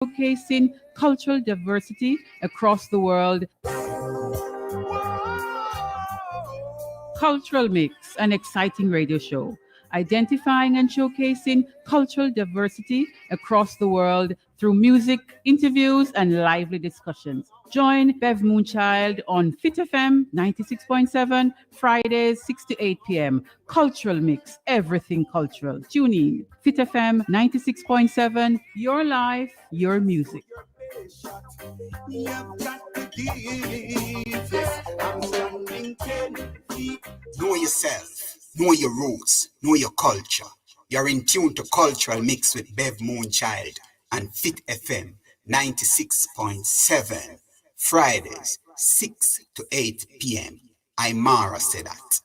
showcasing cultural diversity across the world. Cultural Mix, an exciting radio show identifying and showcasing cultural diversity across the world through music, interviews, and lively discussions. Join Bev Moonchild on Fit FM 96.7, Fridays 6 to 8 p.m. Cultural Mix, everything cultural. Tune in. Fit FM 96.7, your life, your music. You've got to give. I'm standing 10 feet. Know yourself, know your roots, know your culture. You're in tune to Cultural Mix with Bev Moonchild and Fit FM 96.7, Fridays 6 to 8 p.m. Imara said that.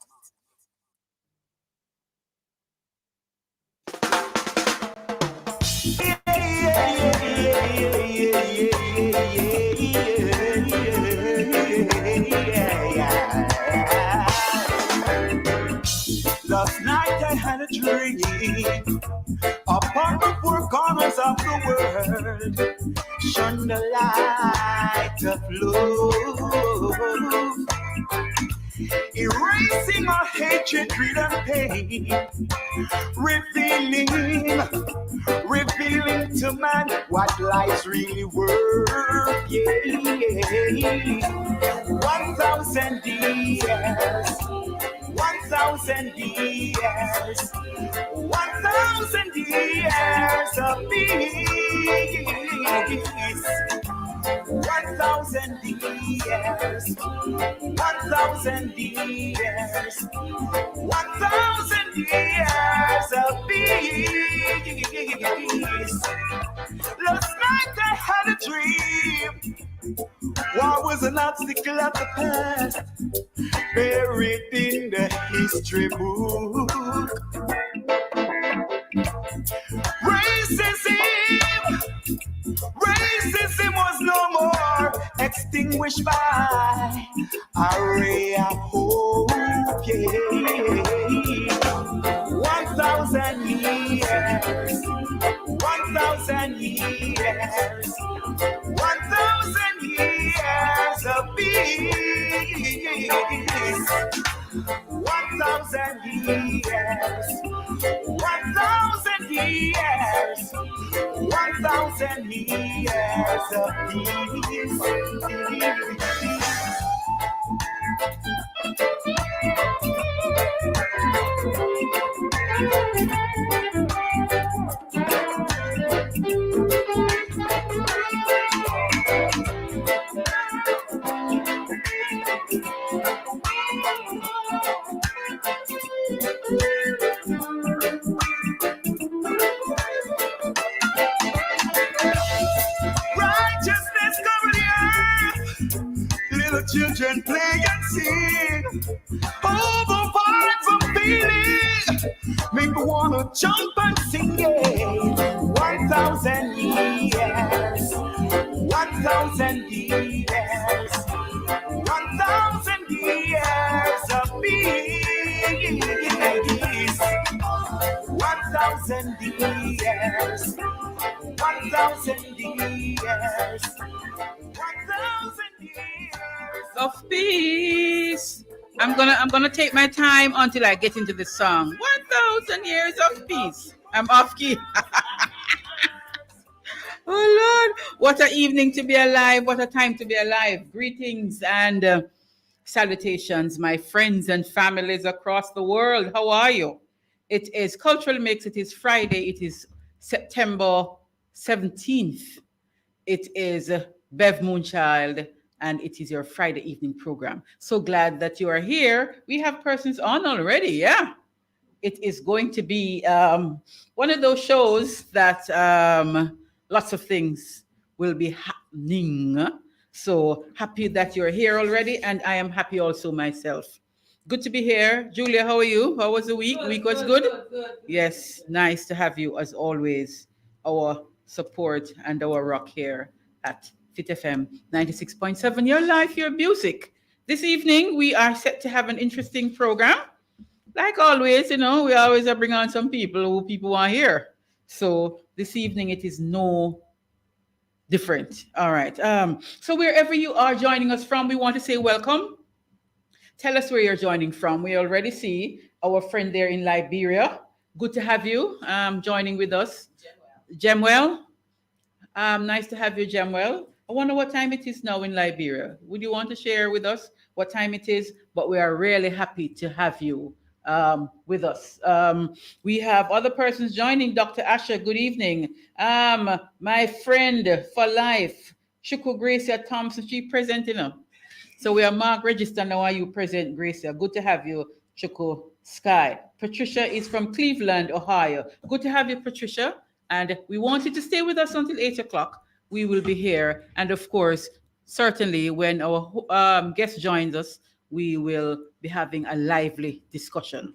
Last night I had a dream upon the four corners of the world, shone the light of love, erasing our hatred, greed, and pain, revealing to man what life's really worth. Yeah. 1,000 years. 1,000 years, 1,000 years of peace. 1,000 years, 1,000 years, 1,000 years of peace. Last night I had a dream. War was an obstacle of the past, buried in the history book. Racism was no more, extinguished by a ray of hope. Yeah. 1,000 years, 1,000 years, 1,000 years of peace. 1,000 years, 1,000 years, 1,000 years of peace. Righteousness cover the earth, little children play and sing, overpowered from feeling, make me wanna jump and sing it. 1,000 years, 1,000 years, 1,000 years of peace. 1,000 years, 1,000 years, 1,000 years Of peace. I'm gonna take my time until I get into the song. 1,000 years of peace. I'm off key. Oh Lord, what an evening to be alive! What a time to be alive! Greetings and salutations, my friends and families across the world. How are you? It is Cultural Mix. It is Friday. It is September 17th. It is Bev Moonchild, and it is your Friday evening program. So glad that you are here. We have persons on already. Yeah. It is going to be one of those shows that lots of things will be happening. So happy that you're here already, and I am happy also myself. Good to be here. Julia, how are you? How was the week? Week was good? Yes, nice to have you as always. Our support and our rock here at Fit FM 96.7, your life, your music. This evening, we are set to have an interesting program. Like always, we always bring on some people who people want to hear. So this evening, it is no Different. All right. So wherever you are joining us from, we want to say welcome. Tell us where you're joining from. We already see our friend there in Liberia. Good to have you joining with us. Gemwell. Nice to have you, Gemwell. I wonder what time it is now in Liberia. Would you want to share with us what time it is? But we are really happy to have you with us. We have other persons joining. Dr. Asher, good evening. My friend for life, Chuku Gracia Thompson, she presenting her. So we are Mark Register now. Are you present, Gracia? Good to have you, Chuku Sky. Patricia is from Cleveland, Ohio. Good to have you, Patricia. And we want you to stay with us until 8 o'clock. We will be here. And of course, certainly when our guest joins us, we will be having a lively discussion.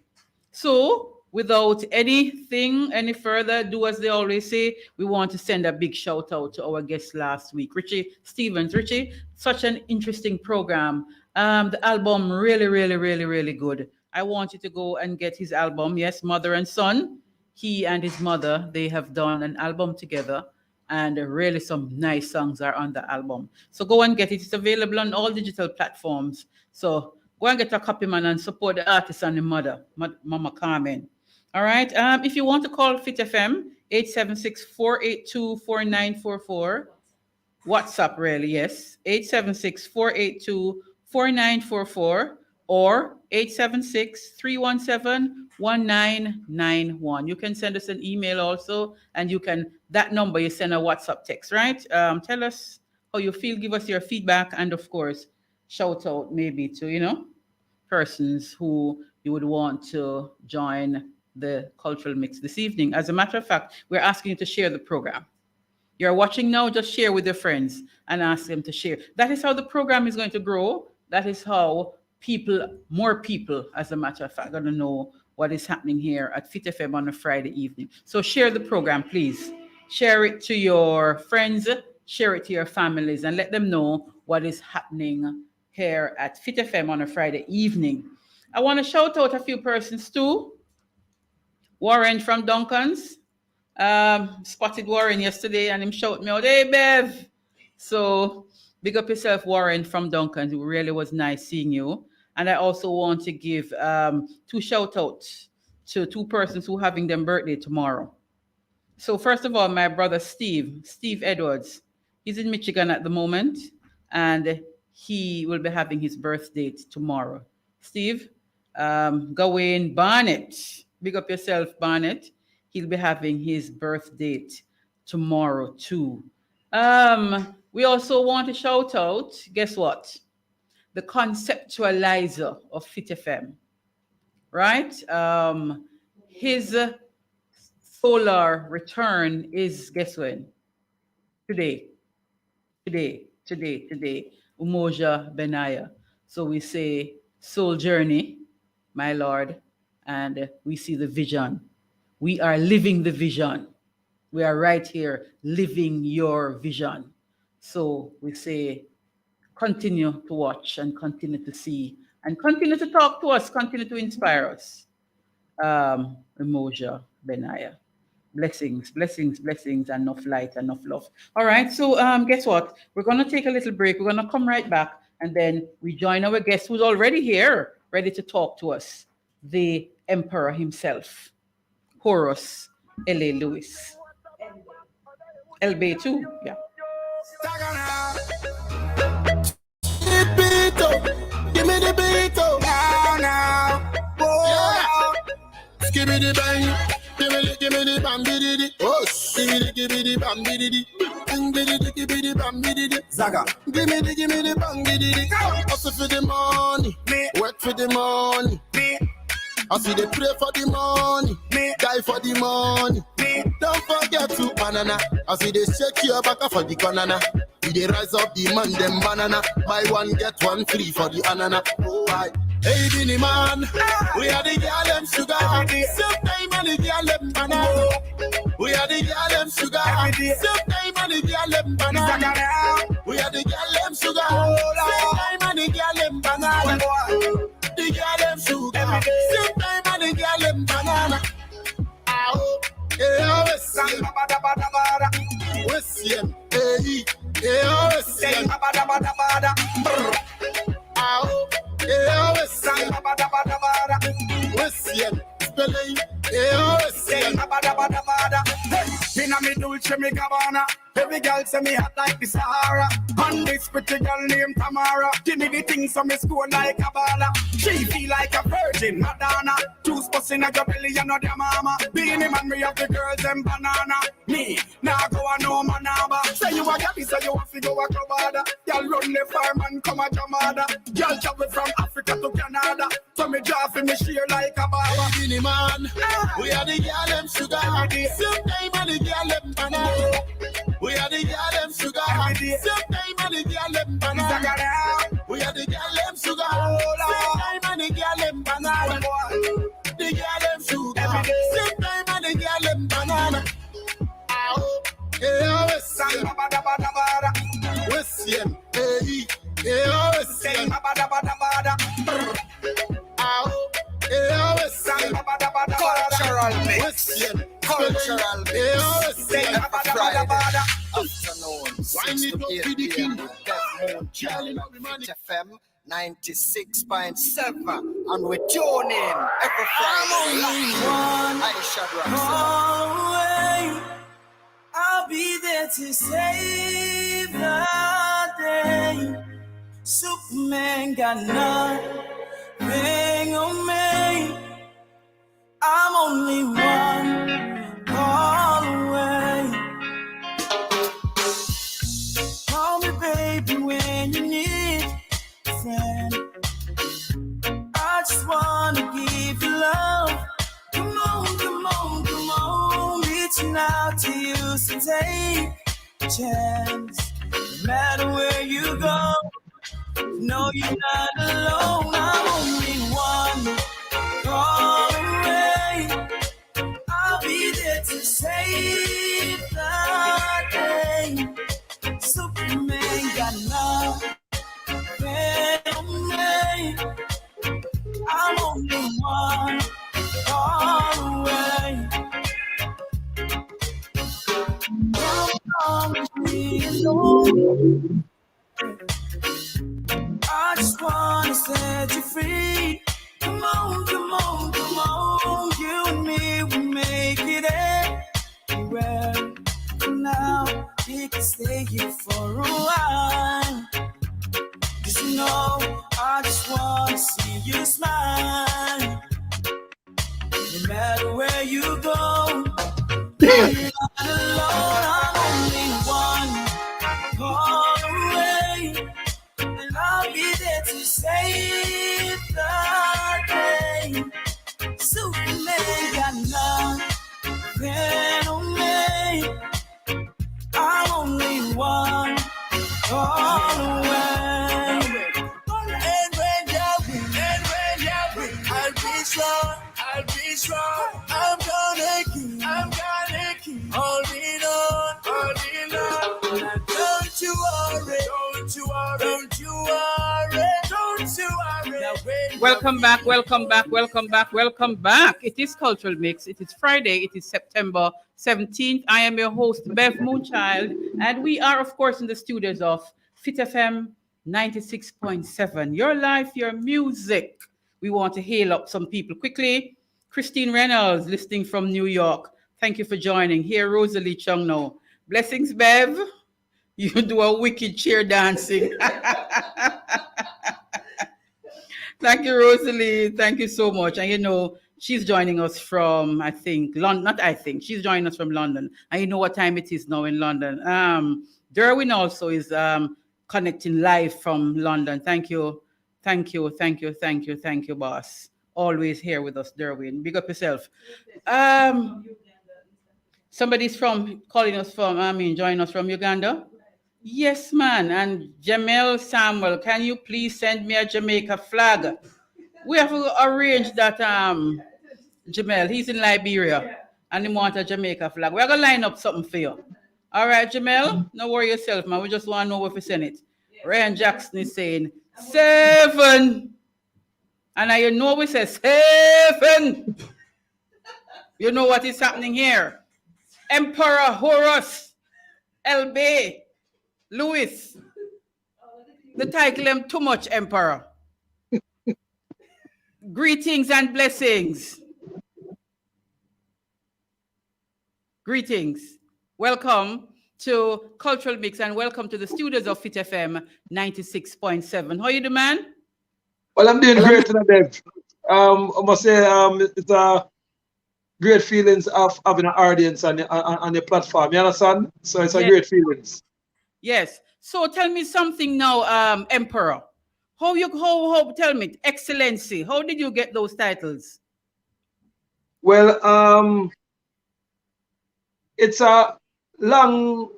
So without anything any further, do as they always say, we want to send a big shout out to our guest last week, Richie Stevens. Richie, such an interesting program. The album really good. I want you to go and get his album. Yes, Mother and Son. He and his mother, they have done an album together, and really some nice songs are on the album. So go and get it. It's available on all digital platforms. So go and get a copy, man, and support the artist and the mother, Mama Carmen. All right. If you want to call Fit FM, 876-482-4944. WhatsApp, really, yes. 876-482-4944 or 876-317-1991. You can send us an email also, and you can, that number, you send a WhatsApp text, right? Tell us how you feel, give us your feedback, and of course, shout out maybe to, persons who you would want to join the cultural mix this evening. As a matter of fact, we're asking you to share the program. You're watching now, just share with your friends and ask them to share. That is how the program is going to grow. That is how more people, as a matter of fact, are going to know what is happening here at Fit FM on a Friday evening. So share the program, please. Share it to your friends, share it to your families, and let them know what is happening here at Fit FM on a Friday evening. I want to shout out a few persons too. Warren from Duncan's. Spotted Warren yesterday and him shouted me out, "Hey, Bev." So big up yourself, Warren from Duncan's. It really was nice seeing you. And I also want to give 2 shout outs to 2 persons who are having their birthday tomorrow. So first of all, my brother Steve Edwards. He's in Michigan at the moment, and he will be having his birthday tomorrow. Steve, Gawain Barnett. Big up yourself, Barnett. He'll be having his birth date tomorrow too. We also want to shout out, guess what? The conceptualizer of Fit FM, right? His solar return is, guess when? Today. Umoja Benaya. So we say soul journey, my Lord, and we see the vision. We are living the vision. We are right here living your vision. So we say, continue to watch and continue to see and continue to talk to us, continue to inspire us. Umoja Benaya. Blessings, enough light, enough love. All right, so guess what? We're going to take a little break. We're going to come right back, and then we join our guest who's already here, ready to talk to us, the emperor himself, Horus L.A. Lewis. LB too, yeah. Give me the beat, now. Give me the bang. Give me the bam biddy. Oh, give me the bam biddy. Give me the bam biddy. Zaga. Give me the bam biddy. Hustle for the money, work for the money. I see they pray for the money, die for the money. Don't forget to banana. I see they shake your back for the banana. They rise up the man, them banana. Buy one, get one free for the anana. Oh, I. Hey, Binny man, we are the girl them sugar. Sometime and the girl them banana. We are the girl them sugar. Sometime and the girl them banana. We are the girl them sugar. Sometime and the girl them banana. The girl them sugar. Sometime and the girl them banana. Oh, yeah, we see him. Hey, Say bada bada bada. Ow. Say bada bada bada. Listen, spelling. Say bada bada bada. Inna me Dolce me Gabbana. Every girl say me hot like the Sahara. And this pretty girl named Tamara. Give me the things so me score like a baller. She feel like a virgin Madonna. Two spots in a your belly, you know their mama. Being him and me have the girls and banana. Me, now go a no manaba. Say you a gappy, so you have to go a clubada. Y'all run the farm and come a jamada. Y'all travel from Africa to Canada. So me draw for me share like a baba. Beanie man, we are the girl them sugar. Sometime and the girl them banana. We are the girl them sugar. Sometime and the girl them banana. We are the girl them sugar. Sometime and the girl them banana. The girl them sugar. Sometime and the girl them banana. Ow, yeah, we say bada bada bada. We say hey, yeah, we say bada bada bada. Ow, yeah, we say bada bada bada. Cultural mix. Cultural mix. Friday afternoon, 6 to 8 p.m. Death Moon Channel, Fit FM 96.7, and we tune in every Friday. Aisha Bronson. I'll be there to save the day. Superman got nothing on me. I'm only one call away. Call me, baby, when you need a friend. I just wanna give you love. Come on, come on, come on. Reaching out to you, so take a chance. No matter where you go, no, you're not alone. I'm only one call away. I'll be there to save the day. Superman got nothing on me. I'm only one call away. I just wanna set you free. Come on, come on, come on. You and me will make it anywhere. For now, we can stay here for a while. Cause you know, I just wanna see you smile. No matter where you go, you're not alone. I'm only one call away. And I'll be there to save the day. Superman got nothing on me. I'm only one call away. And when you're weak, I'll be strong. I'll be strong. I'm gonna keep holding on. Now don't you worry. Welcome back. It is Cultural Mix. It is Friday. It is September 17th. I am your host, Bev Moonchild, and we are, of course, in the studios of Fit FM 96.7. Your life, your music. We want to hail up some people quickly. Christine Reynolds, listening from New York. Thank you for joining. Here, Rosalie Chung now. Blessings, Bev. You do a wicked cheer dancing. Thank you, Rosalie. Thank you so much. And you know, she's joining us from, I think, London. She's joining us from London. And you know what time it is now in London. Derwin also is connecting live from London. Thank you, boss. Always here with us, Derwin. Big up yourself. Somebody's joining us from Uganda. Yes, man. And Jamel Samuel, can you please send me a Jamaica flag? We have arranged that, Jamel, he's in Liberia, and he wants a Jamaica flag. We're going to line up something for you. All right, Jamel, no worry yourself, man. We just want to know if we send it. Ryan Jackson is saying 7. And you know we say 7. You know what is happening here. Emperor Horus, LB, Louis, the title am too much, Emperor. Greetings and blessings. Greetings. Welcome to Cultural Mix and welcome to the studios of Fit FM 96.7. How you doing, man? Well, I'm doing great today. I must say it's a great feelings of having an audience on the platform. You understand? So it's a great feelings. Yes. So tell me something now, Emperor. How tell me, Excellency, how did you get those titles? Well, it's a long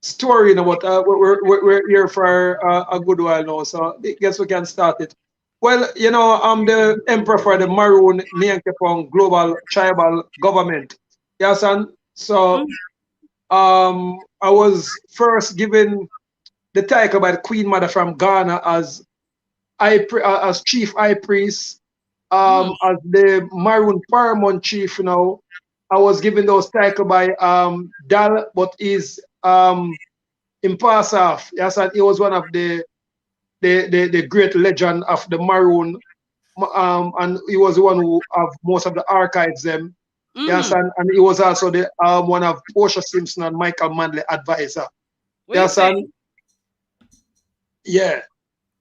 story, you know, but we're here for a good while now, so I guess we can start it. Well, you know, I'm the emperor for the Maroon Nyankopong Global Tribal Government. Yes, and so I was first given the title by the Queen Mother from Ghana as chief high priest, as the Maroon paramount chief. You know, I was given those titles by Dal, but is in pass off. Yes, and he was one of the great legend of the Maroon, and he was the one who have most of the archives them. Yes, and he was also the one of Portia Simpson and Michael Manley advisor. Yes, and yeah.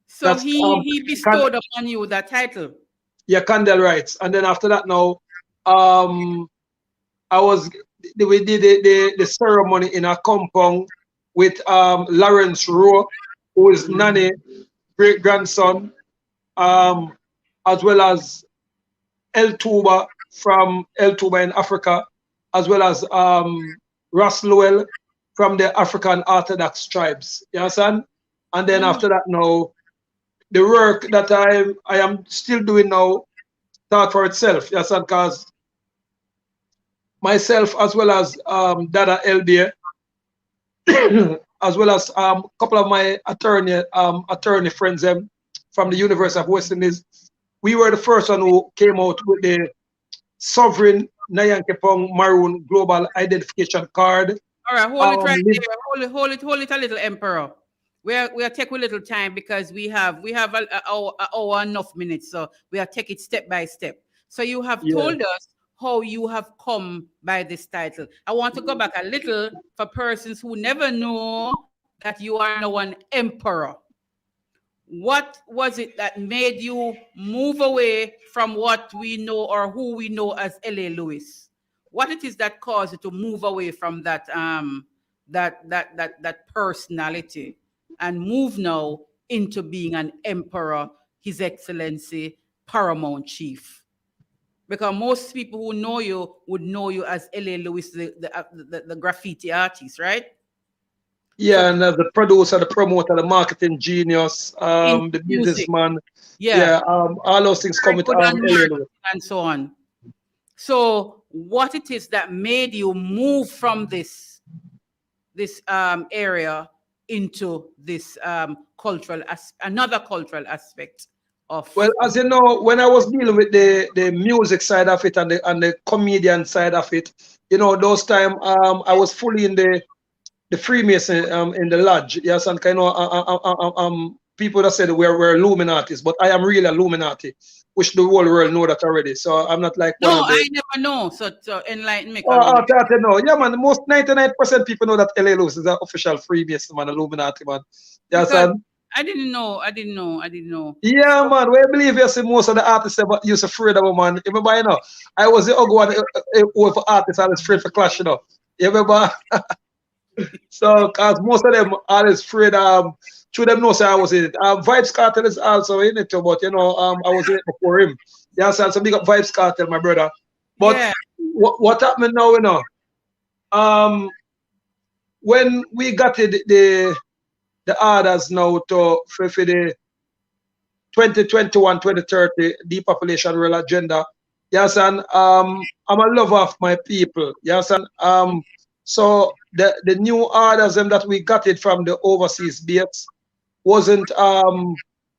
So he bestowed upon you that title. Yeah, Candle Rights, and then after that now, we did the ceremony in a compound with Lawrence Rowe, who is Nani great grandson, as well as El Tuba from El Tuba in Africa, as well as Ras Lowell from the African Orthodox tribes. You understand? And then after that now, the work that I am still doing now talk for itself. You understand? Because myself as well as Dada Elbia, as well as a couple of my attorney friends from the University of West Indies, we were the first one who came out with the sovereign Nyankopong Maroon Global Identification Card. All right, hold it right there. Hold it a little, Emperor. We'll take a little time because we have an hour enough minutes, so we'll take it step by step. So you have told us how you have come by this title. I want to go back a little for persons who never know that you are now an emperor. What was it that made you move away from what we know or who we know as L.A. Lewis? What it is that caused you to move away from that that personality and move now into being an emperor, His Excellency, Paramount Chief? Because most people who know you would know you as L.A. Lewis, the graffiti artist, right? Yeah, and the producer, the promoter, the marketing genius, the businessman. Yeah, all those things come with L.A. Lewis. And so on. So what it is that made you move from this area into this another cultural aspect of? Well, as you know, when I was dealing with the music side of it and the comedian side of it, you know, those time I was fully in the Freemason in the lodge. Yes, and kind of people that said we're Illuminatis, but I am really Illuminati, which the whole world know that already. So I'm not like I never know. So enlighten me. No, yeah, man. Most 99% people know that L.A. Lewis is an official Freemason, man, Illuminati, man. Yes, I didn't know. Yeah, man. We believe you see most of the artists ever used to afraid of a man. You remember, you know, I was the ugly one for artists, I was afraid for clash, you know. You remember? So, because most of them are afraid, to them know, say I was in it. Vybz Kartel is also in it too, but you know, I was in it before him. Yeah, so big up Vybz Kartel, my brother. But what happened now, you know? When we got the orders now for the 2021-2030 depopulation rural agenda, yes, and I'm a lover of my people, yes, and so the new orders that we got it from the overseas base wasn't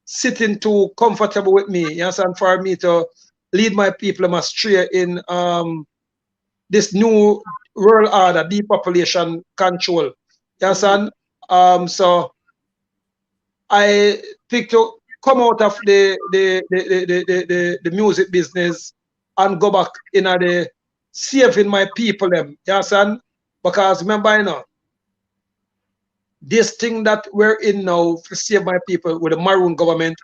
sitting too comfortable with me, yes, and for me to lead my people astray in this new world order, depopulation control, yes, and So I think to come out of the music business and go back in the saving my people them. You understand? Because remember, you know, this thing that we're in now to save my people with the Maroon government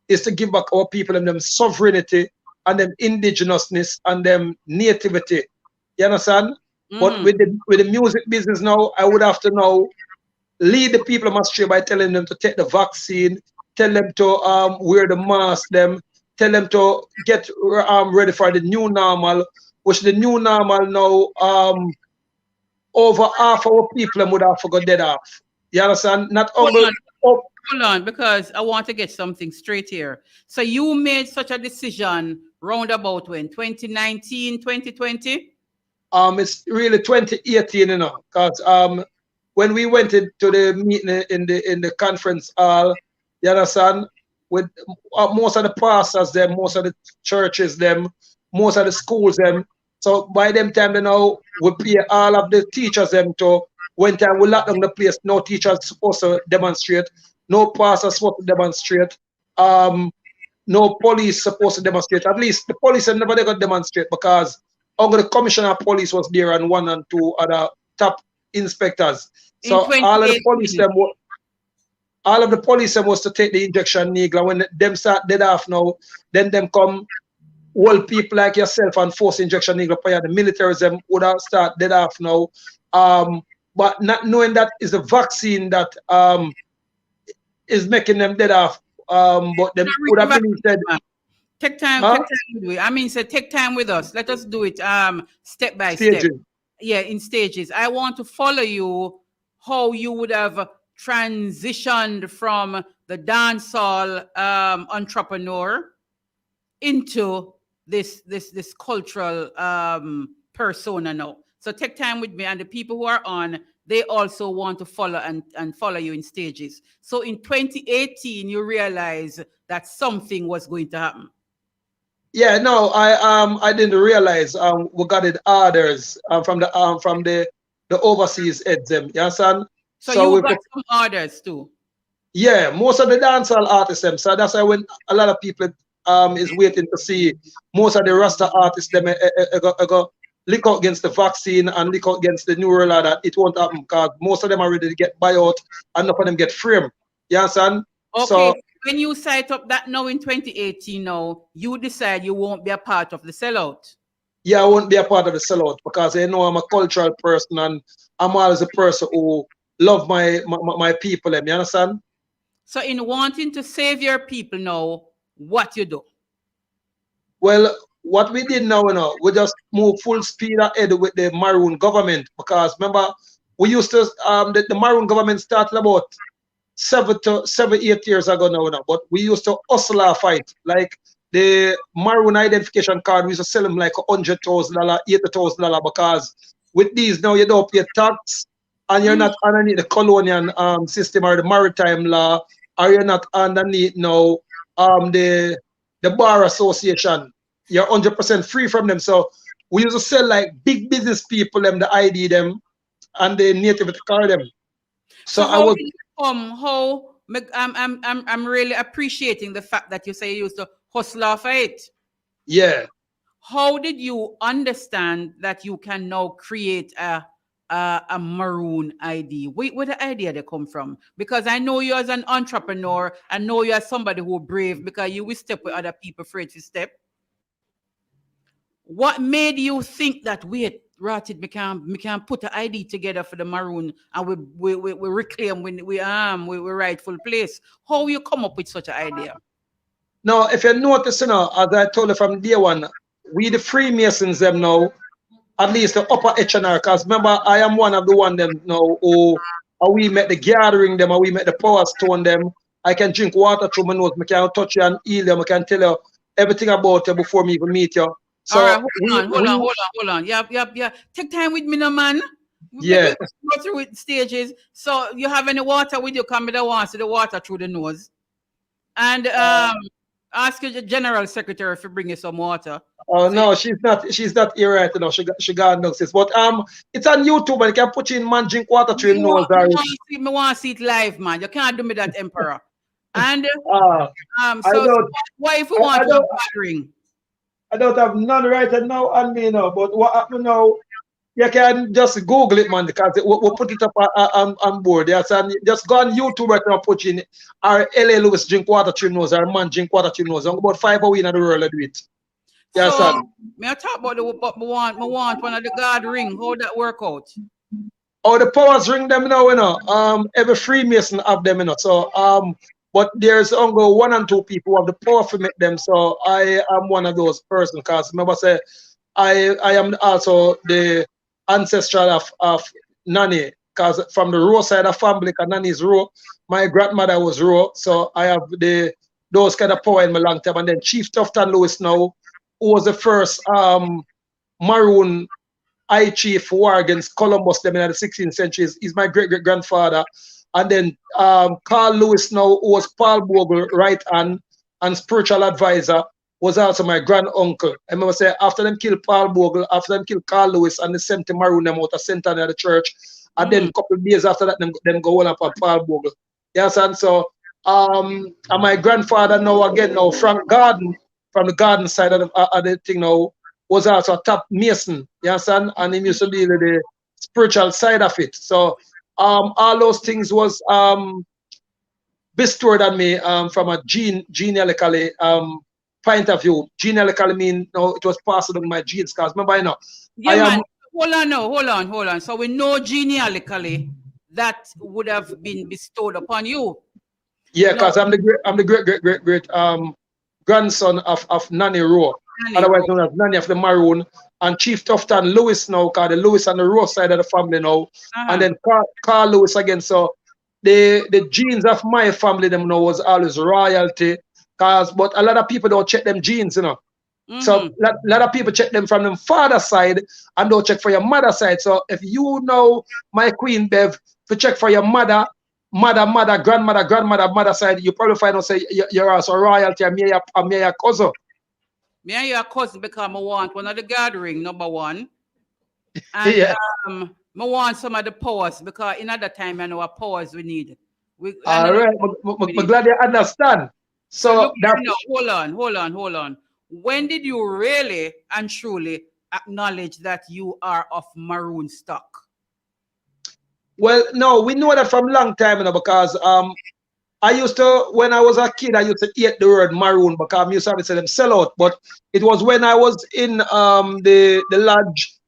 is to give back our people and them sovereignty and them indigenousness and them nativity. You understand? But with the music business now, I would have to now lead the people astray by telling them to take the vaccine, tell them to wear the mask, tell them to get ready for the new normal, which the new normal now over half our people would have forgot dead off. You understand? Not only. Hold on, because I want to get something straight here. So you made such a decision round about when? 2019, 2020? It's really 2018, you know, because when we went into the meeting in the conference hall, you understand, with most of the pastors them, most of the churches them, most of the schools them. So by them time, you know, we pay all of the teachers them to, when time we lock down the place, no teachers supposed to demonstrate, no pastors supposed to demonstrate, no police supposed to demonstrate. At least the police have never got demonstrate because the commissioner of police was there and 1 and 2 other top inspectors. So all of the police them was to take the injection needle. When them start dead off now, then them come old people like yourself and force injection needle. The militarism would have start dead off now. But not knowing that is a vaccine that is making them dead off. But them would have been said. Take time with me. I mean, so take time with us. Let us do it step by step. Yeah, in stages. I want to follow you how you would have transitioned from the dancehall entrepreneur into this cultural persona now. So take time with me, and the people who are on, they also want to follow and follow you in stages. So in 2018, you realize that something was going to happen. Yeah, no, I didn't realize we got it orders from the overseas heads them. You understand? So you got some orders too. Yeah, most of the dancehall artists them. So that's why when a lot of people is waiting to see most of the Rasta artists them go lick out against the vaccine and lick out against the new world that it won't happen because most of them are ready to get buyout and none of them get framed. You understand? Okay. So when you set up that now in 2018 now, you decide you won't be a part of the sellout. Yeah, I won't be a part of the sellout because I know I'm a cultural person and I'm always a person who love my people. You understand? So in wanting to save your people now, what you do? Well, what we did now, you know, we just move full speed ahead with the Maroon government because remember, we used to, the Maroon government started about 7 to 8 years ago now, but we used to hustle our fight. Like the Maroon identification card, we used to sell them like $100,000, $80,000 because with these now you don't pay tax and you're not underneath the colonial system or the maritime law, or you're not underneath now the bar association. You're 100% free from them. So we used to sell like big business people them the ID them and the nativity card them. So I was I'm really appreciating the fact that you say you used to hustle off it. Yeah. How did you understand that you can now create a Maroon ID? Where the idea they come from? Because I know you as an entrepreneur, I know you as somebody who brave because you will step with other people afraid to step. What made you think that wait, Ratted, we can put an ID together for the Maroon and we reclaim we rightful place? How you come up with such an idea? Now, if you notice, you know, as I told you from day one, we the Freemasons them now, at least the upper H&R, because remember, I am one of the one them now who we met the gathering them, or we met the power stone them. I can drink water through my nose, I can touch you and heal them, I can tell you everything about you before me even meet you. So all right, hold on. Yeah. Take time with me, no man. Yeah. Go through with stages. So you have any water with you? Come with the water through the nose. And Ask your general secretary if you bring you some water. Oh no, she's not here right now. She got no sis. But it's on YouTube and you can put in man drink water through him nose. Me want to see it live, man. You can't do me that, Emperor. And so why if you want one gathering? I don't have none right now on me now. But what happened now? You can just Google it, man, because we'll put it up on board. Yes, and just go on YouTube right now, put in our LA Lewis drink water through him nose, our man drink water through him nose. I'm about 5 hours in the world to do it. Yes, so, sir. Me I talk about me want one of the God ring. How that work out? Oh, the powers ring them now, you know. Every Freemason have them, you know. So but there's only 1 and 2 people who have the power to make them. So I am one of those persons, because remember say I am also the ancestral of Nanny, because from the Roe side of family, because Nanny is Roe, my grandmother was Roe, so I have those kind of power in my long time. And then Chief Tufton Lewis now, who was the first Maroon high chief war against Columbus them in the 16th century, is my great-great-grandfather. And then Carl Lewis now, who was Paul Bogle right hand and spiritual advisor, was also my grand uncle. I remember say after them kill Paul Bogle, after them kill Carl Lewis, and they sent to Maroon them out of center of the church. And then a couple of days after that, them go on up on Paul Bogle. Yes, and so and my grandfather now Frank Garden, from the garden side of the thing now, was also a top mason. Yes, and he used to be the spiritual side of it. So all those things was bestowed on me from a genealogically point of view. Genealogically mean it was passed on my genes, because remember, you know, yeah, hold on. So we know genealogically that would have been bestowed upon you. Yeah, because I'm the great grandson of Nanny Roe, otherwise known as Nanny of the Maroon, and Chief Tufton Lewis now, because the Lewis and the Roe side of the family now, and then Carl Lewis again. So the genes of my family them now was always royalty. But a lot of people don't check them genes, you know. So a lot of people check them from them father's side and don't check for your mother's side. So if you know my Queen Bev, to check for your mother, grandmother side, you probably find out say you're also royalty and me your cousin. Me and your cousin because I want one of the gathering, number one. And yeah. I want some of the powers, because in other time I know what powers we need. All right, I'm glad you understand. So hold on. When did you really and truly acknowledge that you are of Maroon stock? Well, no, we know that from long time, you know, because I used to, when I was a kid, I used to hate the word Maroon, because I used to say them sell out. But it was when I was in the lodge,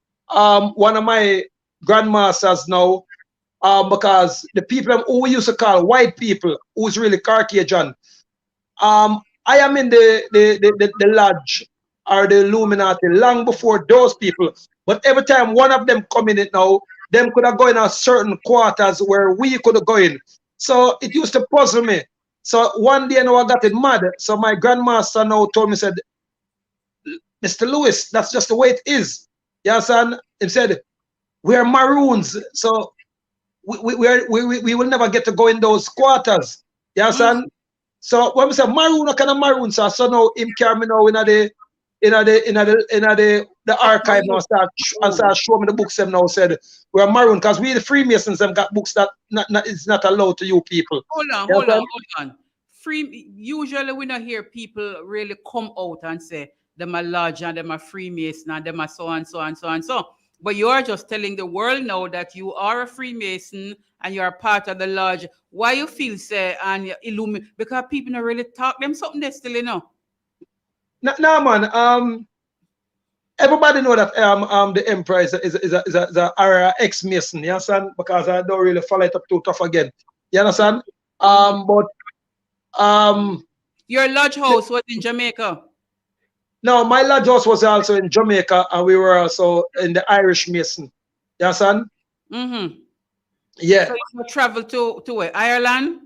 one of my grandmasters now, because the people who we used to call white people, who's really Caucasian, I am in the lodge or the Illuminati long before those people. But every time one of them come in it now, them could have go in a certain quarters where we could have go in. So it used to puzzle me. So one day now I got it mad. So my grandmaster now told me, said, Mr. Lewis, that's just the way it is. Yes, and he said, we're Maroons. So we will never get to go in those quarters. Yes, and so when we say Maroon, what kind of Maroon? So now him carry me now in the archive now start show me the books them now said we're Maroon, because we the Freemasons them got books that it's not allowed to you people. Hold on. Usually we don't hear people really come out and say them are lodge and them are Freemason and them are so and so and so and so. But you are just telling the world now that you are a Freemason and you are part of the lodge. Why you feel say and illuminate? Because people don't really talk them something they still, you know. No, man. Everybody know that the Emperor is a ex-Mason, you understand? Because I don't really follow it up too tough again. You understand? But your lodge house was in Jamaica. No, my lodge house was also in Jamaica, and we were also in the Irish Mason. You understand? Yeah. So you travel to where? Ireland?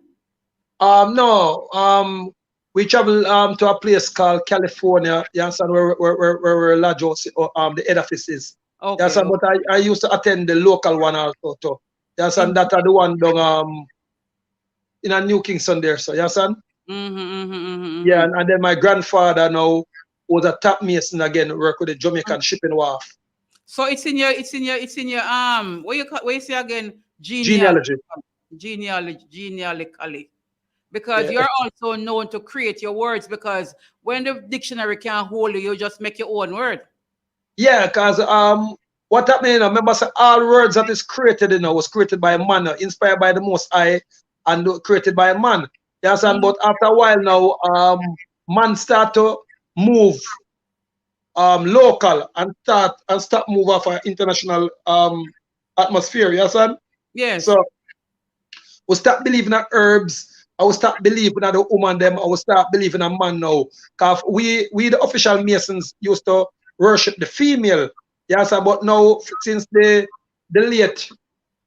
No. We travel to a place called California. You understand? Where lodge house, the head office is. Okay. You understand? But I used to attend the local one also too. You understand? That are the one down in a New Kingston there. So you understand? Yeah, and then my grandfather now was a top mason again, work with the Jamaican shipping wharf. So it's in your what you say again? Genealogy. Genealogically. Because Yeah. you're also known to create your words, because when the dictionary can't hold you, you just make your own word. Yeah, because what happened, remember, so all words that is created, was created by a man, inspired by the Most High, and created by a man. Yes, and but after a while now, man start to move local and start move off our international atmosphere. Yes, and Yes. so we start believing in herbs. I will start believing in the woman them. I will start believing in man now. Because we the official Masons used to worship the female. Yes, but now since the late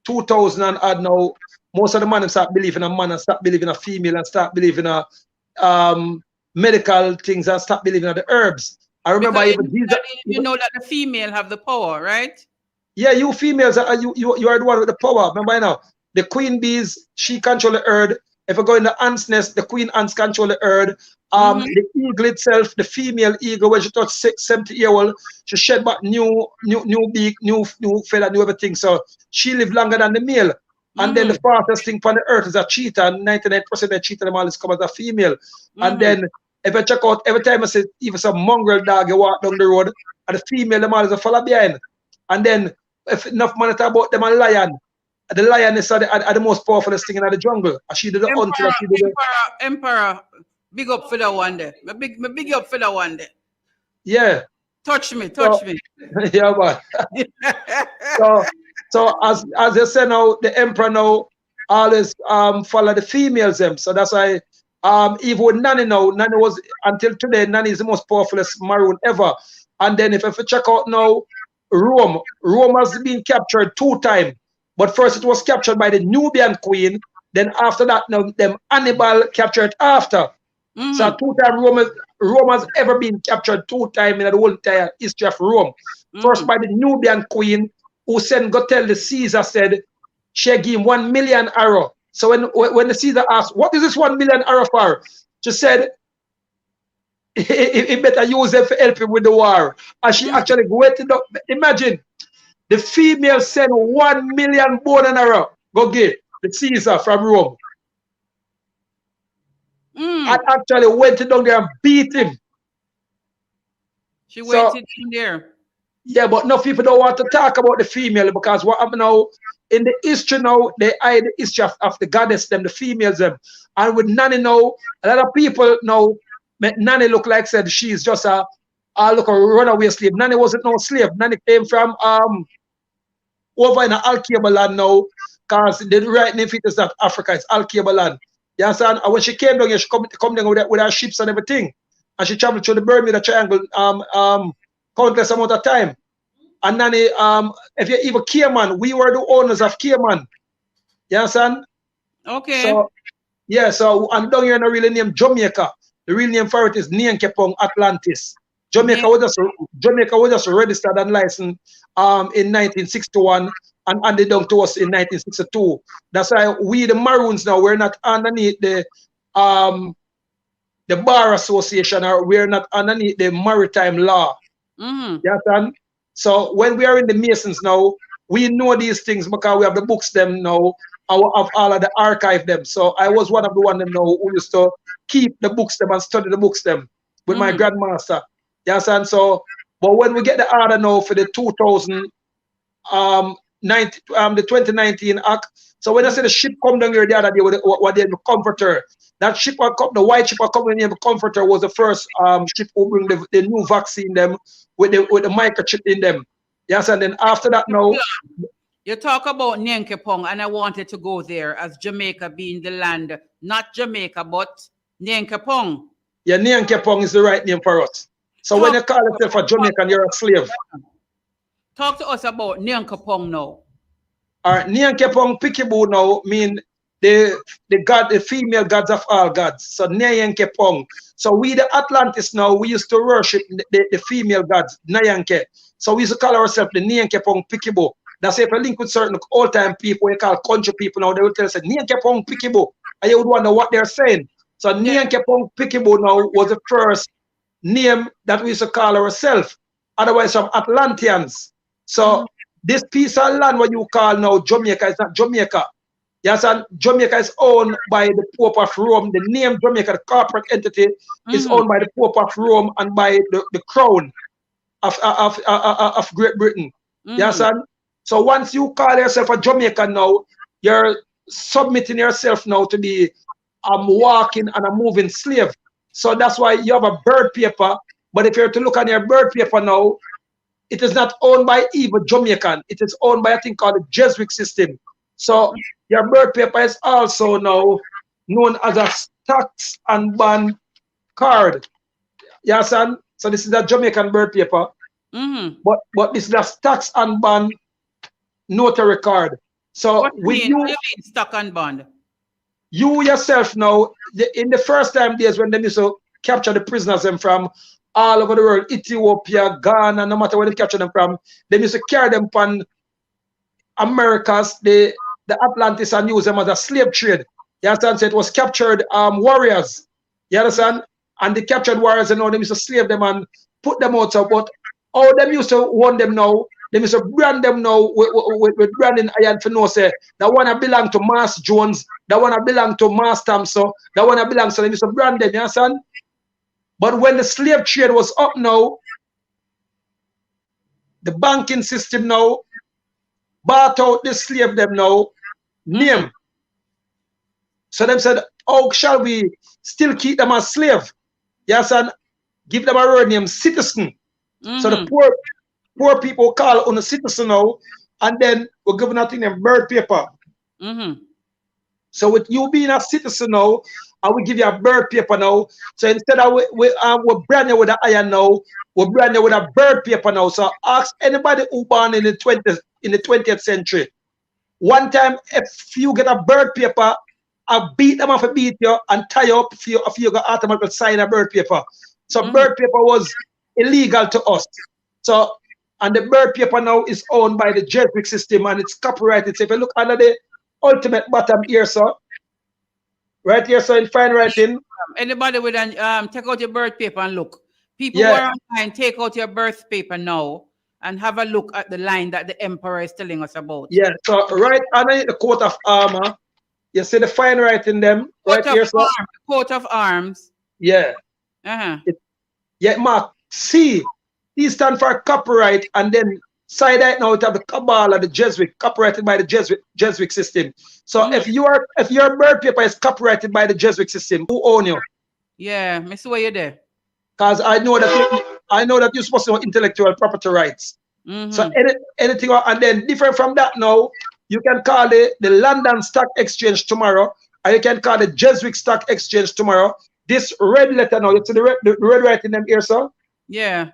2000 and odd now, most of the men start believing in man and start believing in female and start believing in medical things and start believing in the herbs. I remember Because even Jesus. you know that the female have the power, right? Yeah, you females are you are the one with the power. Remember now, the queen bees, she control the herd. If I go in the ant's nest, the queen ants control the herd. The eagle itself, the female eagle, when she touch 70-year-old, she shed back new beak, new feather, new everything. So she live longer than the male. And then the fastest thing on the earth is a cheetah. 99% of cheetah them always come as a female. And then if I check out, every time I say even some mongrel dog you walk down the road, and the female them always follow behind. And then if enough man talk about them a lion, the lioness are the most powerful thing in the jungle. And she did the hunting. Emperor, big up for that one there. Big up for that one there. Yeah. Touch me. Yeah, man. so as you say now, the emperor now always follow the females them. So that's why even with Nani now, Nani was until today, Nani is the most powerful Maroon ever. And then if you check out now, Rome has been captured 2 times. But first it was captured by the Nubian queen. Then after that, now them Hannibal captured after. So 2 times Rome has ever been captured 2 times in the whole entire history of Rome. First by the Nubian queen, who go tell the Caesar said she gave him 1 million arrow. So when the Caesar asked, what is this 1 million arrow for? She said, he better use them to help him with the war. And she actually waited up. Imagine, the female sent 1 million bow and arrow. Go get the Caesar from Rome. And actually went down there and beat him. She waited in there. Yeah, but no people don't want to talk about the female, because what happened now in the history now, they hide the history of the goddess them, the females them. And with Nani now, a lot of people now make Nani look like said she's just a runaway slave. Nani wasn't no slave. Nani came from over in the Al-Qaeda land now, because the right name for it is that Africa, it's Al-Qaeda land. You understand? And when she came down here, she come down with her ships and everything. And she traveled through the Bermuda Triangle countless amount of time. And Nani, if you even Cayman, we were the owners of Cayman. You understand? Okay. So yeah, so and down here in the real name Jamaica. The real name for it is Nyankepong Atlantis. Jamaica was just registered and licensed in 1961 and handed down to us in 1962. That's why we the Maroons now, we're not underneath the Bar Association, or we're not underneath the maritime law. You understand? So when we are in the Masons now, we know these things because we have the books them now, of all of the archive them. So I was one of the one them now who used to keep the books them and study the books them with my grandmaster. You understand? So, but when we get the order now for the 2019 act, so when I say the ship come down here the other day with the Comforter, that ship, the white ship coming in the Comforter was the first ship who bring the new vaccine them with the microchip in them. Yes, and then after that now. You talk about Nyankepong, and I wanted to go there as Jamaica being the land, not Jamaica, but Nyankepong. Yeah, Nyankepong is the right name for us. So when you call yourself a Jamaican, you're a slave. Talk to us about Nyankepong now. All right, Nyankepong Pikibu now mean the female gods of all gods. So Nyankepong. So we the Atlantis now, we used to worship the female gods, Nyanke. So we used to call ourselves the Nyankepong Pikibu. That's if I link with certain old-time people, you call country people now, they will tell us, Nyankepong Pikibu. And you would wonder what they're saying. So Nyankepong Pikibo now was the first name that we used to call ourselves. Otherwise, from Atlanteans. So this piece of land what you call now Jamaica is not Jamaica. Yes, and Jamaica is owned by the Pope of Rome. The name Jamaica, the corporate entity, is owned by the Pope of Rome and by the crown of Great Britain. Yes, and so once you call yourself a Jamaican now, you're submitting yourself now to be a walking and a moving slave. So that's why you have a birth paper. But if you're to look at your birth paper now, it is not owned by even Jamaican. It is owned by a thing called the Jesuit system. So your birth paper is also now known as a stocks and bond card. Yes, son? So this is a Jamaican birth paper. But this is a stocks and bond notary card. So what do you mean stock and bond? You yourself now, in the first time days when they used to capture the prisoners them from all over the world, Ethiopia, Ghana, no matter where they capture them from, they used to carry them upon Americas, the Atlantis, and use them as a slave trade. You understand? So it was captured warriors. You understand? And the captured warriors, you know, they used to slave them and put them out. So, but all them used to want them now, they used to brand them now with branding iron for no say. That one belong to Mass Jones, that one belong to Mass Thompson, that one belongs to them. Used to brand them, you understand? But when the slave trade was up now, the banking system now bought out the slave them now, name. So them said, how shall we still keep them as slave? Yes, and give them a word name, citizen. So the poor people call on a citizen now, and then we're giving nothing them birth paper. So with you being a citizen now, I will give you a birth paper now. So instead of we're brand new with an iron now, we're brand new with a birth paper now. So ask anybody who born in the 20th century. One time, if you get a birth paper, I beat them off a beat you and tie you up if you got automatically sign a birth paper. So birth paper was illegal to us. So and the birth paper now is owned by the Jesuit system and it's copyrighted. So if you look under the ultimate bottom here, so right here, so in fine writing. Anybody with an take out your birth paper and look. People who are online, take out your birth paper now and have a look at the line that the emperor is telling us about. Yeah, so right under the coat of armor, you see the fine writing them right here. So coat of arms. Yeah. Yeah, Mark C. C stand for copyright, and then side right now to have the cabal of the Jesuit, copyrighted by the Jesuit system. So if your birth paper is copyrighted by the Jesuit system, who own you? Yeah, me see where you're there. Because I know that you're supposed to know intellectual property rights. So anything, and then different from that now, you can call the London Stock Exchange tomorrow, or you can call the Jesuit Stock Exchange tomorrow. This red letter now, you see the red writing them here, sir? Yeah.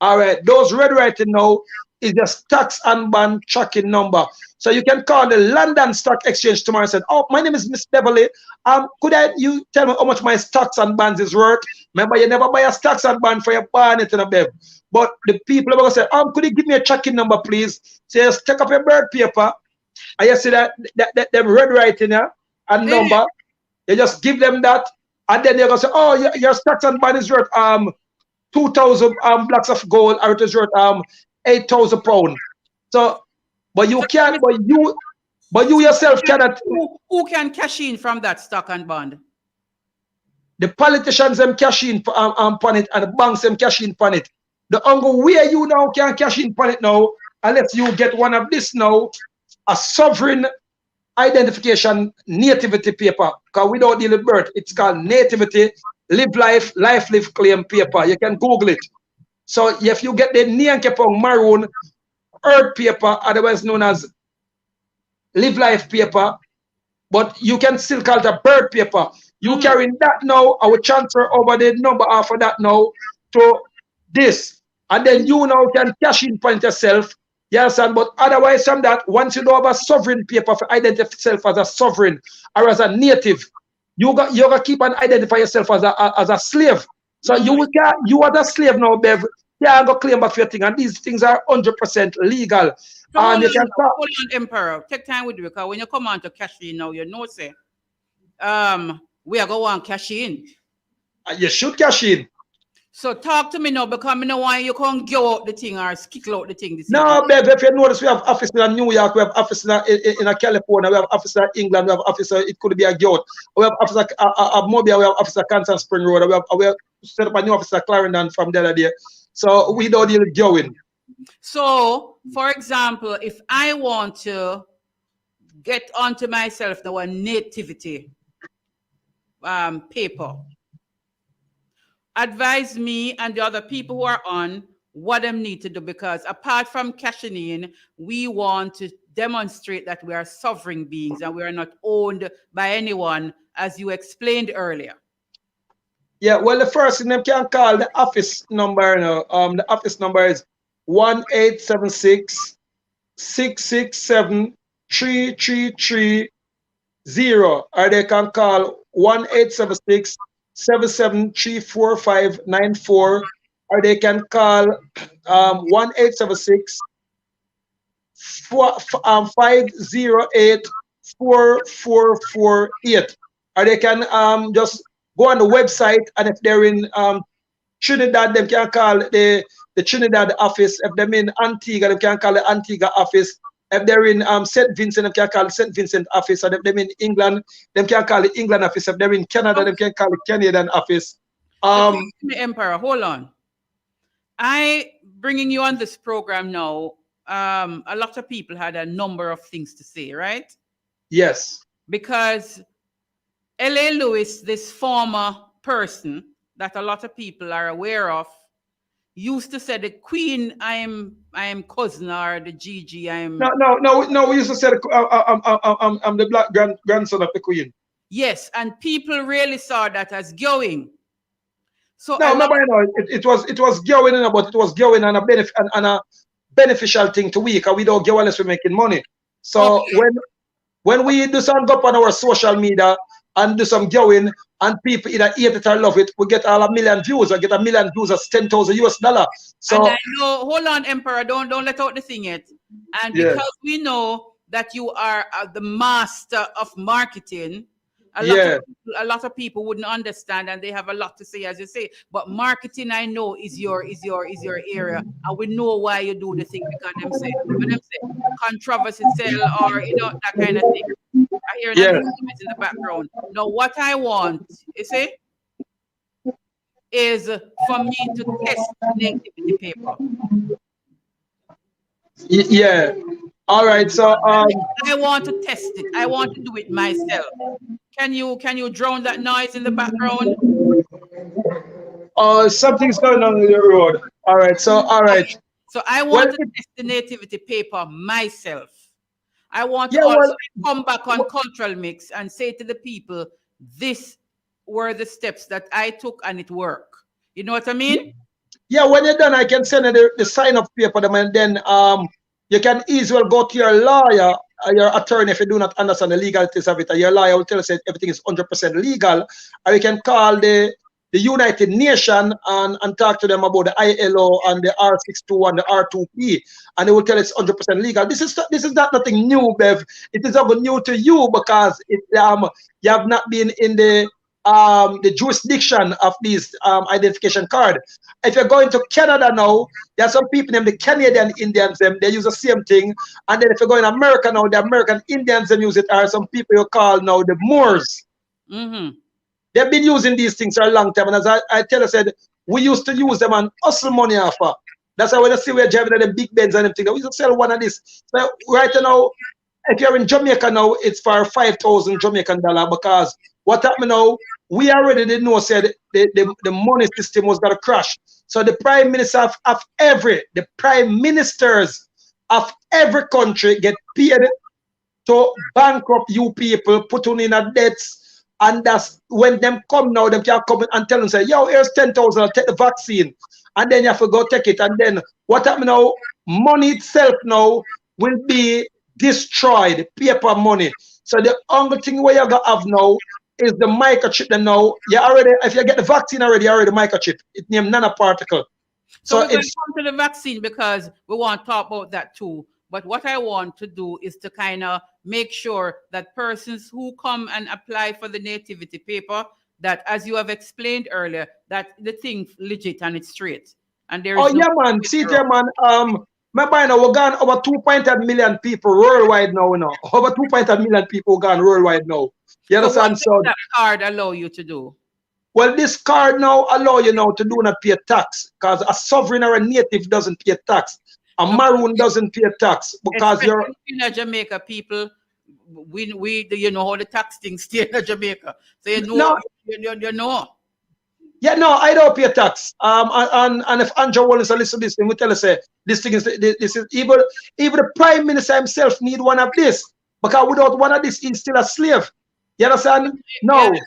All right, those red writing now is the stocks and bond tracking number. So you can call the London Stock Exchange tomorrow and say, oh, my name is Miss Beverly. Could you tell me how much my stocks and bonds is worth? Remember, you never buy a stocks and bond for your bond it in a bev. But the people are going to say, could you give me a tracking number, please? So you just take up your birth paper, and you see that them red writing here and number. You just give them that, and then they're going to say, oh, your stocks and bond is worth 2,000 blocks of gold, or it is worth 8,000 pounds. So, but you can't, but you yourself cannot. Who can cash in from that stock and bond? The politicians them cash in upon it, and the banks them cash in upon it. The only way you now can cash in upon it now, unless you get one of this now, a sovereign identification nativity paper, because we don't deal with birth. It's called nativity. Live life, live claim paper. You can Google it. So if you get the Nyankepong maroon earth paper, otherwise known as live life paper, but you can still call it a birth paper. You carrying that now, I will transfer over the number after that now to this. And then you now can cash in point yourself. Yes, but otherwise from that, once you don't have a sovereign paper for identify yourself as a sovereign or as a native, you got keep and identify yourself as a slave. So you are a slave now, Bev. Yeah, go claim back your thing, and these things are 100% legal. So and you can hold on, Emperor. Take time with you, because when you come on to cash in now, you know, say, we are going to cash in. You should cash in. So talk to me now, because I don't want you can't go out the thing or kick out the thing. No, babe, if you notice, we have office in New York, we have office in California, we have office in England, we have office, it could be a Gyout. We have office at Mobile, we have office at Kansas Spring Road, we have set up a new office at Clarendon from the other day. So we don't deal with going. So, for example, if I want to get onto myself the one nativity paper, advise me and the other people who are on what they need to do, because apart from cashing in, we want to demonstrate that we are sovereign beings and we are not owned by anyone, as you explained earlier. Yeah, well, the first thing them can call the office number, the office number is 1-876-667-3330, or they can call 1-876-773-4594, or they can call 1-876-508-4448, or they can just go on the website, and if they're in Trinidad, they can call the Trinidad office. If they're in Antigua, they can call the Antigua office. If they're in St. Vincent, they can call the St. Vincent office. And if they're in England, they can call the England office. If they're in Canada, they can call the Canadian office. Emperor, hold on. I bringing you on this program now. A lot of people had a number of things to say, right? Yes. Because L.A. Lewis, this former person that a lot of people are aware of, used to say the Queen, I am cousin, or the Gigi, No. We used to say I'm the black grandson of the Queen. Yes, and people really saw that as going. So no, it was going, but it was going on a benefit and a beneficial thing to we, because we don't go unless we're making money. So okay. when we do some up on our social media and do some going, and people either hate it or love it, we get all 1 million views. I get 1 million views as $10,000. So and I know, hold on, Emperor, don't let out the thing yet. And because we know that you are the master of marketing, a lot of people wouldn't understand, and they have a lot to say, as you say. But marketing, I know, is your area, and we know why you do the thing, because them say controversy sell, or that kind of thing. I hear that in the background. Now, what I want, you see, is for me to test the nativity paper. Yeah. All right. So I want to test it. I want to do it myself. Can you drown that noise in the background? Something's going on the road. All right. So So I want to test the nativity paper myself. I want to also come back on Cultural Mix and say to the people, this were the steps that I took and it worked. You know what I mean? Yeah, when you're done, I can send you the sign-up paper, and then you can easily go to your lawyer, your attorney, if you do not understand the legalities of it. Your lawyer will tell you that everything is 100% legal. Or you can call the United Nations and talk to them about the ILO and the R621 and the R2P, and they will tell you it's 100% legal. This is not nothing new, Bev. It is not new to you, because you have not been in the jurisdiction of these identification card. If you're going to Canada now, there are some people named the Canadian Indians, they use the same thing. And then if you're going to America now, the American Indians use it, or some people you call now the Moors. Mm-hmm. They've been using these things for a long time, and as I tell you, said we used to use them and hustle money off of. That's why when I see we're driving the big Benz and everything, we used to sell one of this. So right now, if you're in Jamaica now, it's for 5,000 Jamaican dollar, because what happened now, we already didn't know, said the money system was gonna crash. So the prime minister the prime ministers of every country get paid to bankrupt you people, put on in a debts. And that's when them come now, them can come and tell them, say, yo, here's 10,000, I'll take the vaccine. And then you have to go take it. And then what happened now, money itself now will be destroyed, paper money. So the only thing where you're going to have now is the microchip. Then now, if you get the vaccine already, the microchip. It's named nanoparticle. So we're going to come to the vaccine, because we want to talk about that too. But what I want to do is to kind of make sure that persons who come and apply for the nativity paper, that as you have explained earlier, that the thing legit and it's straight. And there is Oh, yeah, man. CJ, man. Remember, now, we're gone over 2.8 million people worldwide now, Over 2.8 million people gone worldwide now. You understand? So what does that card allow you to do? Well, this card now allow you now to do not pay tax, because a sovereign or a native doesn't pay tax. A maroon doesn't pay tax because you're in Jamaica. People, we you know how the tax things stay in Jamaica, so you know, no. you know. Yeah, no, I don't pay tax. And if Andrew Wallace listen to this thing, we tell us say this thing is even the Prime Minister himself need one of this, because without one of this, he's still a slave. You understand? No. Yeah.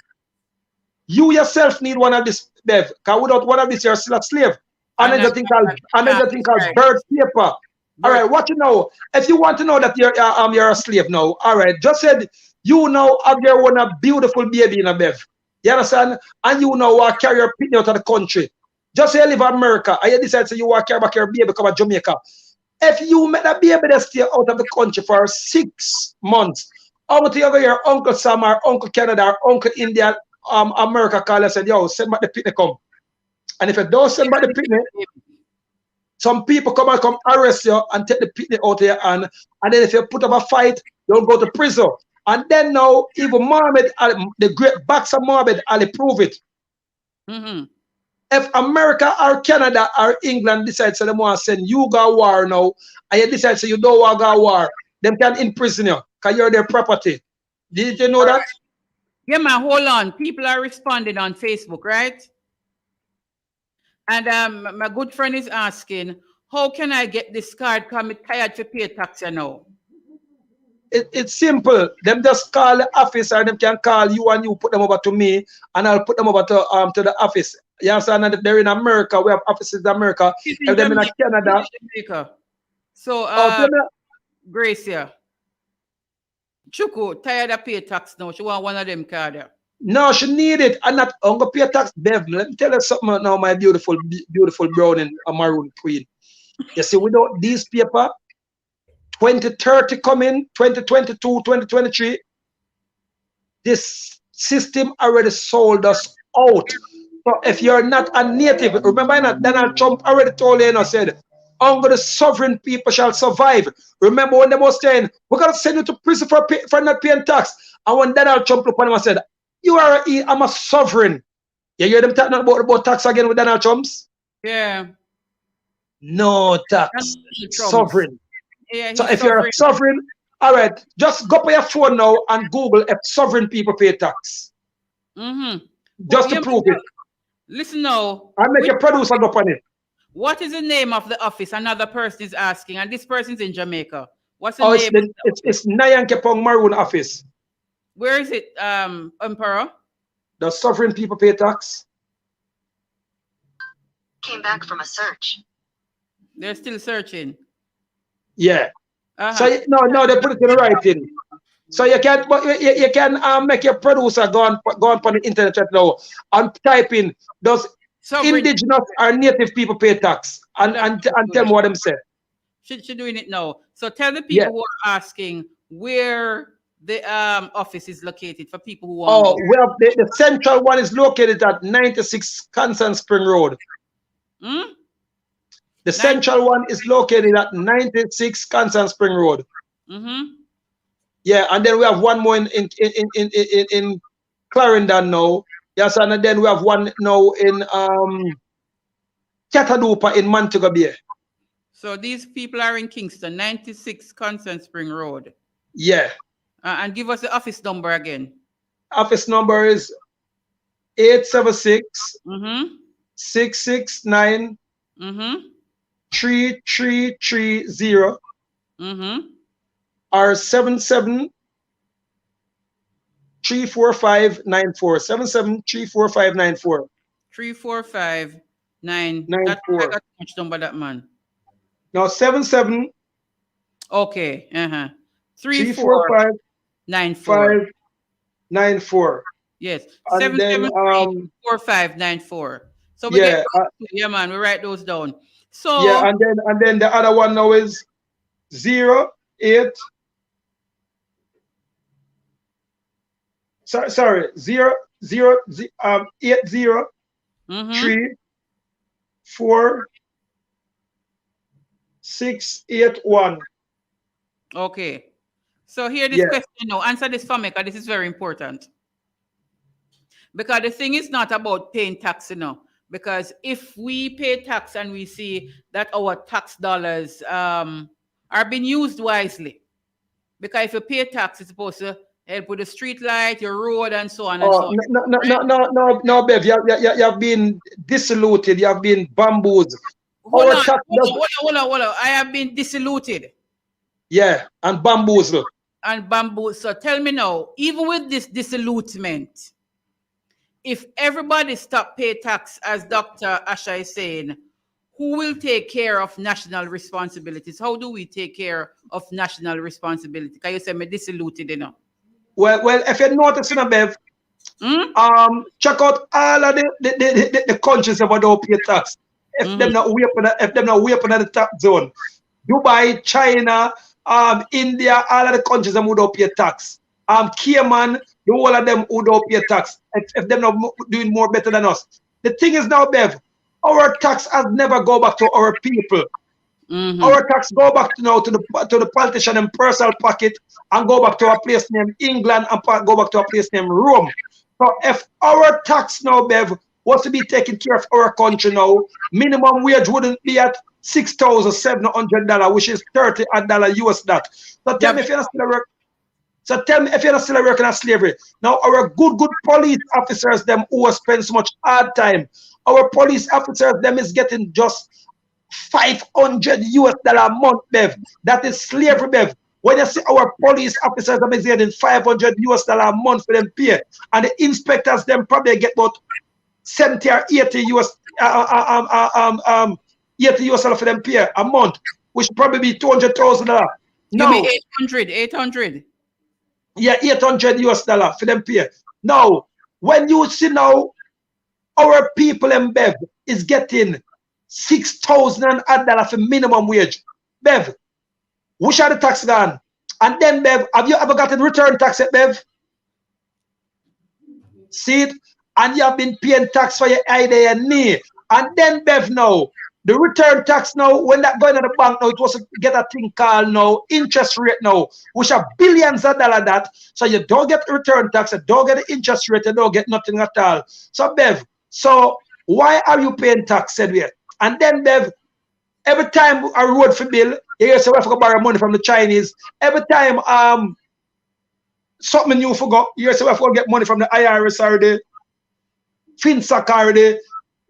You yourself need one of this, Bev, because without one of this, you're still a slave. Another thing called birth paper. All right, what you know? If you want to know that you're a slave now, all right, just said you know have your one a beautiful baby in a Bev. You understand? And you know what carry your picnic out of the country. Just say you live in America and you decide to you want to carry back your baby come to Jamaica. If you make a baby that stay out of the country for 6 months, until you go your Uncle Sam or Uncle Canada or Uncle India, America call and said, yo, send back the picnic come. And if you don't send back the picnic, some people come arrest you and take the picnic out of your hand. And then if you put up a fight, you'll go to prison. And then now, even Muhammad Ali, the great boxer Muhammad Ali, prove it. If America or Canada or England decides they want to send you go war now, and you decide you don't want to go war, them can imprison you because you're their property. Did you know that? Yeah, man, hold on. People are responding on Facebook, right? And my good friend is asking, how can I get this card because I'm tired to pay tax now? It's simple. Them just call the office, or them can call you and you put them over to me, and I'll put them over to the office. You understand? And if they're in America, we have offices in America. If they're in Canada. So, Gracia, Chuku, tired of pay tax now. She want one of them cards. No, she need it. And not I'm gonna pay tax, Bev. Let me tell you something now, my beautiful brown and maroon queen. You see, without these paper, 2030 coming, 2022, 2023, this system already sold us out. So if you're not a native, remember that Donald Trump already told you, said, only the sovereign people shall survive. Remember when they were saying, we're going to send you to prison for not paying tax. And when Donald Trump looked at him and said, I'm a sovereign. You hear them talking about tax again with Donald Trump's? Yeah. No tax. Sovereign. Yeah, so if you're a sovereign, all right, just go on your phone now and Google if sovereign people pay tax. Just to prove it. Listen now. I'll make a producer go on it. What is the name of the office? Another person is asking, and this person's in Jamaica. What's the name? It's Nyankepong Maroon office. Where is it, Emperor? The sovereign people pay tax. Came back from a search. They're still searching. Yeah. So no, they put it in the right thing. So you can make your producer go on the internet right now and type in those indigenous or native people pay tax and tell me what them say. She's doing it now. So tell the people who are asking where the office is located for people who want. Well, the central one is located at 96 Constant Spring Road. The central one is located at 96 Constant Spring Road. Yeah, and then we have one more in Clarendon now. Yes, and then we have one now in Catadupa in Montego Bay. So these people are in Kingston, 96 Constant Spring Road. Yeah. And give us the office number again. Office number is 876 669 3330 or 77 34594 77 34594 34594. That's how much number that man. No, 77. Okay. 34594. Yes. 774594. So we get man, we write those down. So yeah, and then the other one now is 0 8 sorry 0 0 8 0 Mm-hmm. 3 4 6 8 1. Okay. So here this Yeah. question now. Answer this for me, because this is very important. Because the thing is not about paying tax, Because if we pay tax and we see that our tax dollars are being used wisely, because if you pay tax, it's supposed to help with the street light, your road, and so on and so Oh, on. no, Bev, you have been disillusioned, you have been bamboozled. Hold Our on, tax does, hold on. I have been disillusioned yeah, and bamboozled. and bamboo. So tell me now, even with this disillusionment, if everybody stop pay tax, as Dr. Asha is saying, who will take care of national responsibilities? How do we take care of national responsibility? Can you say me disillusioned, Well, if you notice, Bev, check out all of the countries that don't pay tax. If them not way up in the tax zone, Dubai, China, India, all of the countries that don't pay tax. Cayman, the whole of them who don't pay tax. If them not doing more better than us. The thing is now, Bev, our tax has never go back to our people. Our tax go back to the politician in personal pocket and go back to a place named England and go back to a place named Rome. So if our tax now, Bev, was to be taking care of our country now, minimum wage wouldn't be at $6,700, which is $30 US that. So tell me if you're not still working. So tell me if you're not still working at slavery. Now our good police officers, them who spend so much hard time, our police officers, them is getting just $500 US a month, Bev. That is slavery, Bev. When you see our police officers, them is getting $500 US a month for them pay, and the inspectors, them probably get about 70 or 80 US 80 US for them pay a month, which probably be $200,000. You mean 800? Yeah, $800 US for them pay. Now, when you see now, our people in Bev is getting $6,000 for minimum wage. Bev, which are the tax gone? And then, Bev, have you ever gotten return tax at Bev? See it? And you have been paying tax for your ID and knee. And then, Bev, now, the return tax now, when that going to the bank now, it was to get a thing called now, interest rate now, which are billions of dollars that. So you don't get return tax, you don't get the interest rate, you don't get nothing at all. So, Bev, so why are you paying tax, said we? And then, Bev, every time a road for bill, you hear say we have to borrow money from the Chinese. Every time something new forgot, you hear say we have to get money from the IRS already, FinSac already,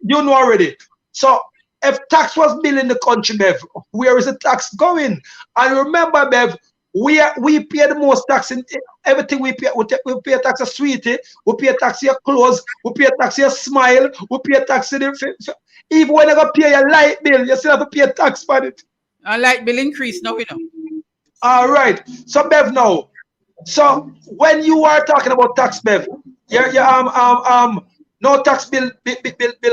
you know already. So if tax was billed in the country, Bev, where is the tax going? And remember, Bev, we pay the most tax in everything we pay. We pay tax of sweetie, we pay tax your clothes, we pay tax your smile, we pay tax in the even when you go pay your light bill, you still have to pay tax for it. And light bill increase now, All right. So Bev, now, so when you are talking about tax, Bev, no tax bill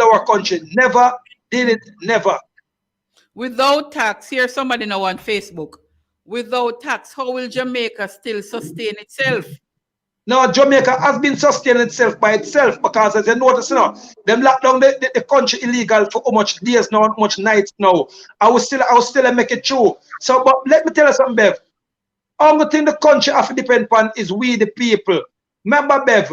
our country. Never did it, never. Without tax, here's somebody now on Facebook. Without tax, how will Jamaica still sustain itself? No, Jamaica has been sustaining itself by itself because, as you notice, them lock down the country illegal for how much days now, how much nights now. I will still make it true. So, but let me tell you something, Bev. Only thing the country have to depend upon is we, the people. Remember, Bev,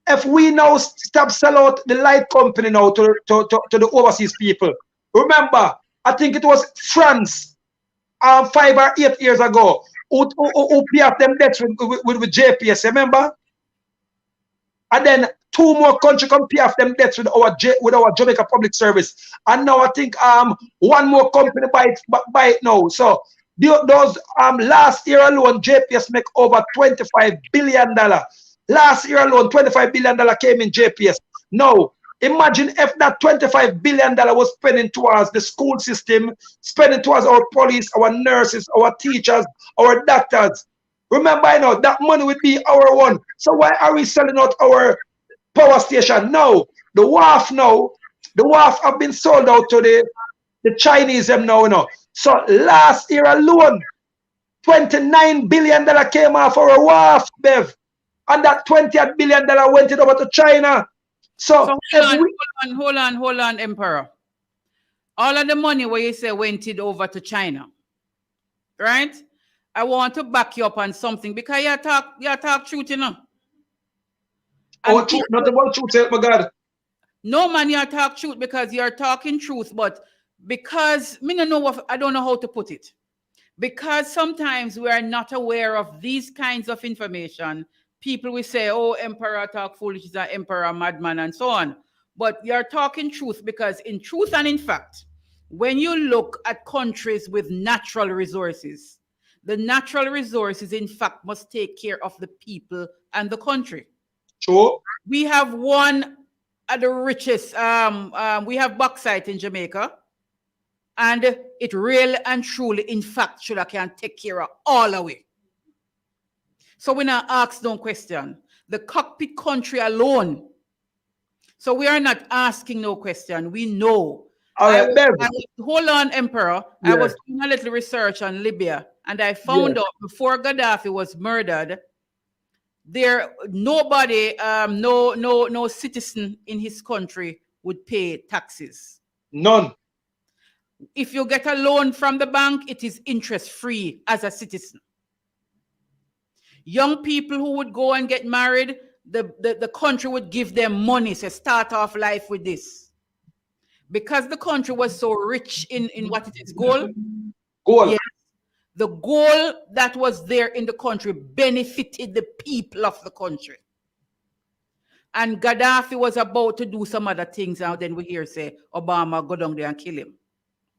if we now stop sell out the light company now to the overseas people, remember, I think it was France 5 or 8 years ago who pay off them debts with JPS, remember? And then 2 more countries come pay off them debts with our Jamaica Public Service. And now I think 1 more company buy it now. So those last year alone, JPS make over $25 billion. Last year alone, $25 billion came in JPS. Now, imagine if that $25 billion was spending towards the school system, spending towards our police, our nurses, our teachers, our doctors. Remember, that money would be our one. So why are we selling out our power station? No, the wharf have been sold out to the Chinese now. So last year alone, $29 billion came off for a wharf, Bev. And that $20 billion went it over to China. So hold on, Emperor. All of the money where you say went it over to China, right? I want to back you up on something because you talk truth, you know. Oh, truth, not about truth, my God. No, man, you talk truth because you're talking truth, but because I don't know how to put it. Because sometimes we are not aware of these kinds of information. People will say, oh, Emperor talk foolish, is an Emperor madman, and so on. But you're talking truth because in truth and in fact, when you look at countries with natural resources, the natural resources, in fact, must take care of the people and the country. Sure. We have one of the richest, we have bauxite in Jamaica, and it really and truly, in fact, can take care of all the way. So we not ask no question. The cockpit country alone. So we are not asking no question. We know. All right, hold on, Emperor. Yeah. I was doing a little research on Libya, and I found out before Gaddafi was murdered, nobody, no citizen in his country would pay taxes. None. If you get a loan from the bank, it is interest-free as a citizen. Young people who would go and get married, the country would give them money to start off life with this. Because the country was so rich in what it is, gold. Gold. Yes, the gold that was there in the country benefited the people of the country. And Gaddafi was about to do some other things, and then we hear say Obama go down there and kill him.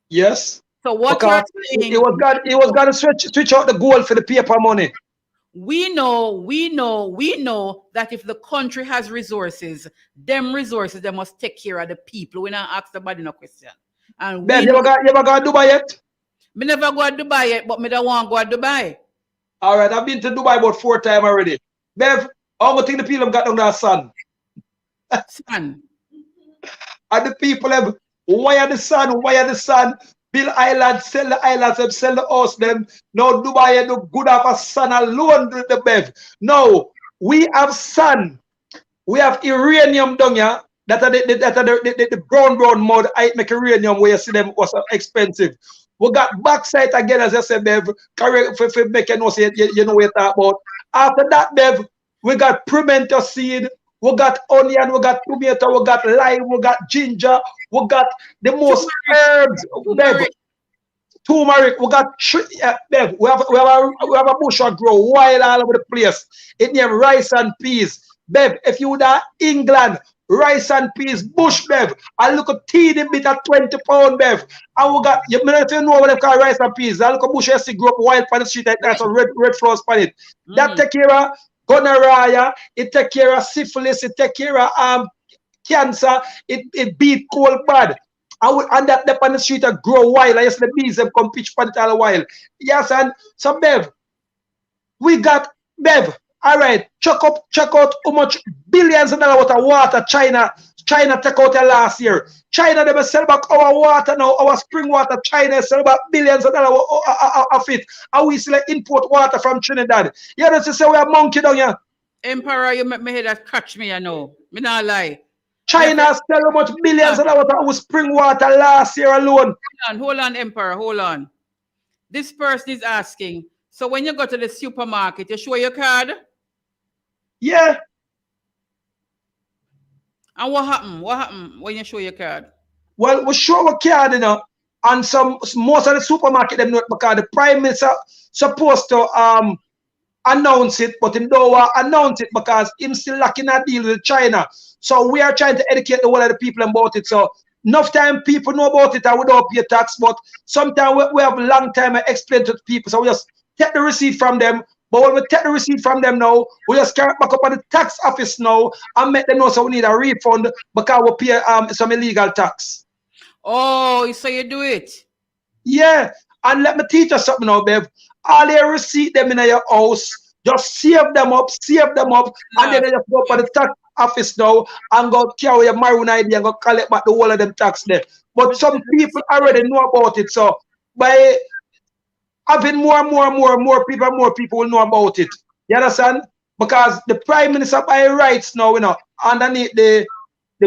Yes. So what you're saying? He was going to switch out the gold for the paper money. We know that if the country has resources, them resources, they must take care of the people. We not ask nobody no question. And Ben, you ever go to Dubai yet? Me never go to Dubai yet, but me don't want to go to Dubai. All right, I've been to Dubai about 4 times already. Bev, how much think the people have got on their sun? Sun. And the people have wire the sun, build islands, sell the islands, sell the house, them. Now Dubai do good of a sun alone, the Bev. No, we have sun. We have uranium down here. That are the brown mud. I make uranium where you see them was expensive. We got bauxite again, as I said, Bev. Correct for make you know what you talk about. After that, Bev, we got pimento seed. We got onion, we got tomato, we got lime, we got ginger, we got the most herbs. Bev, turmeric, we got Bev, we have a bush that grow wild all over the place. It named rice and peas. Bev, if you are England, rice and peas, bush, Bev. I look a teeny bit at 20 pounds, Bev. And we got, you know what they call rice and peas. I look a bush you see grow up wild on the street, that's a red flowers on it. That take care of gonorrhea, it take care of syphilis, it take care of cancer, it beat cold bad. And that on the street grow wild. I the bees have come pitch pan it all a while. Yes, and so Bev, we got Bev. All right, check out how much billions of dollars worth of water China took out last year. China they sell back our water now, our spring water. China sell back billions of dollars of it, and we still import water from Trinidad. You know, to say we are monkey down here. Emperor, you make me hear that catch me, I know. Me not lie. China sell how much billions of dollars of our spring water last year alone. Hold on, Emperor, hold on. This person is asking, so when you go to the supermarket, you show your card? Yeah. And what happened? What happened when you show your card? Well, we show our card, you know, and most of the supermarket them know it because the Prime Minister supposed to announce it, but him don't announce it because him still lacking a deal with China. So we are trying to educate the whole of the people about it. So enough time people know about it and we don't pay tax, but sometimes we have a long time to explain to the people. So we just take the receipt from them. But when we take the receipt from them now, we just carry it back up at the tax office now and make them know so we need a refund because we pay some illegal tax. Oh, so you do it? Yeah. And let me teach you something now, Bev. All your receipt them in your house, just save them up, and then you just go up at the tax office now and go carry your Maroon ID and go collect back the whole of them tax there. But some people already know about it, so by having more people will know about it. You understand? Because the Prime Minister by rights now, underneath the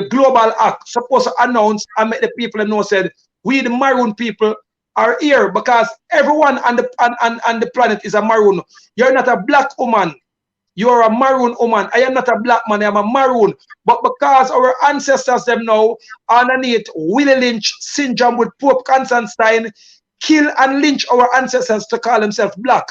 Global Act, supposed to announce and make the people know said, we the Maroon people are here because everyone on the planet is a Maroon. You're not a black woman. You are a Maroon woman. I am not a black man. I am a Maroon. But because our ancestors them now underneath Willie Lynch syndrome with Pope Constantine kill and lynch our ancestors to call themselves black.